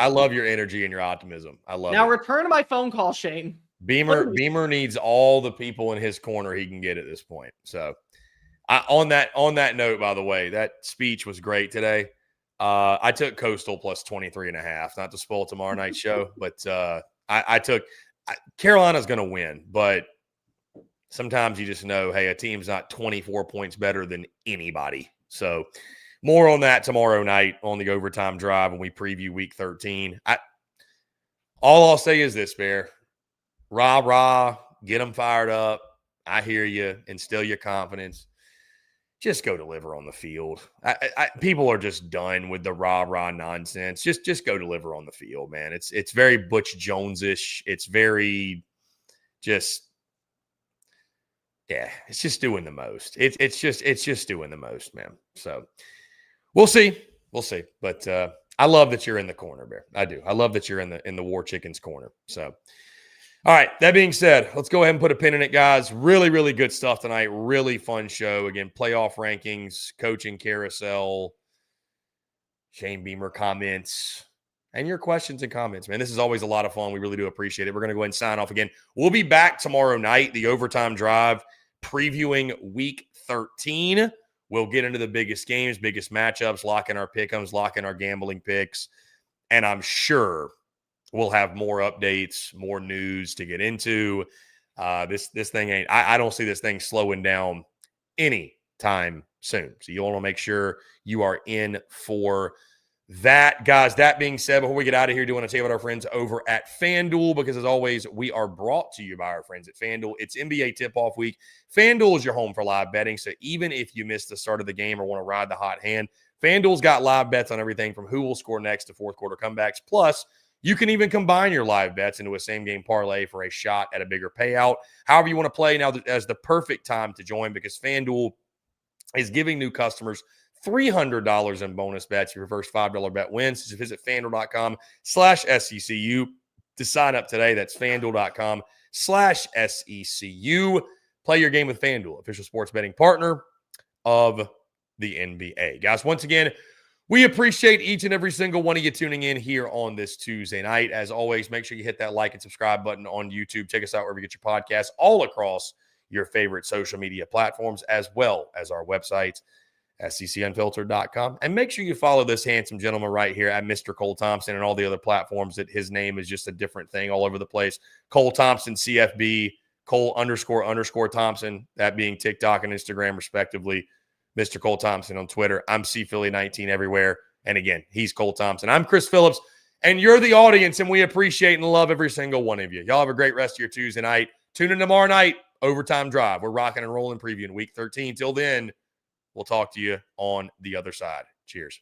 love your energy and your optimism. I love it. Now return to my phone call, Shane. Beamer needs all the people in his corner he can get at this point. So on that note, by the way, that speech was great today. I took Coastal plus 23.5, not to spoil tomorrow night's show, but I took Carolina's going to win, but sometimes you just know, hey, a team's not 24 points better than anybody. So more on that tomorrow night on the overtime drive when we preview week 13. All I'll say is this, Bear. Rah, get them fired up. I hear you. Instill your confidence. Just go deliver on the field. People are just done with the rah nonsense. Just go deliver on the field, man. It's very Butch Jones-ish. It's very just – yeah, it's just doing the most. It's just doing the most, man. So we'll see. But I love that you're in the corner, Bear. I do. I love that you're in the War Chickens corner. So, all right. That being said, let's go ahead and put a pin in it, guys. Really, really good stuff tonight. Really fun show. Again, playoff rankings, coaching carousel, Shane Beamer comments, and your questions and comments, man. This is always a lot of fun. We really do appreciate it. We're going to go ahead and sign off again. We'll be back tomorrow night, the overtime drive, previewing week 13. We'll get into the biggest games, biggest matchups, locking our pick'ems, locking our gambling picks. And I'm sure we'll have more updates, more news to get into. This thing ain't, I don't see this thing slowing down anytime soon. So you want to make sure you are in for that. Guys, that being said, before we get out of here, do want to tell you about our friends over at FanDuel, because as always, we are brought to you by our friends at FanDuel. It's NBA tip-off week. FanDuel is your home for live betting, so even if you missed the start of the game or want to ride the hot hand, FanDuel's got live bets on everything from who will score next to fourth quarter comebacks. Plus, you can even combine your live bets into a same-game parlay for a shot at a bigger payout. However you want to play, now is the perfect time to join, because FanDuel is giving new customers $300 in bonus bets. Your first $5 bet wins. Just visit FanDuel.com/SECU to sign up today. That's FanDuel.com/SECU. Play your game with FanDuel, official sports betting partner of the NBA. Guys, once again, we appreciate each and every single one of you tuning in here on this Tuesday night. As always, make sure you hit that like and subscribe button on YouTube. Check us out wherever you get your podcasts, all across your favorite social media platforms, as well as our website, SECUnfiltered.com. And make sure you follow this handsome gentleman right here at Mr. Cole Thompson and all the other platforms that his name is just a different thing all over the place. Cole Thompson, CFB, Cole__Thompson, that being TikTok and Instagram, respectively. Mr. Cole Thompson on Twitter. I'm CPhilly19 everywhere. And again, he's Cole Thompson. I'm Chris Phillips, and you're the audience, and we appreciate and love every single one of you. Y'all have a great rest of your Tuesday night. Tune in tomorrow night, overtime drive. We're rocking and rolling previewing week 13. Till then, we'll talk to you on the other side. Cheers.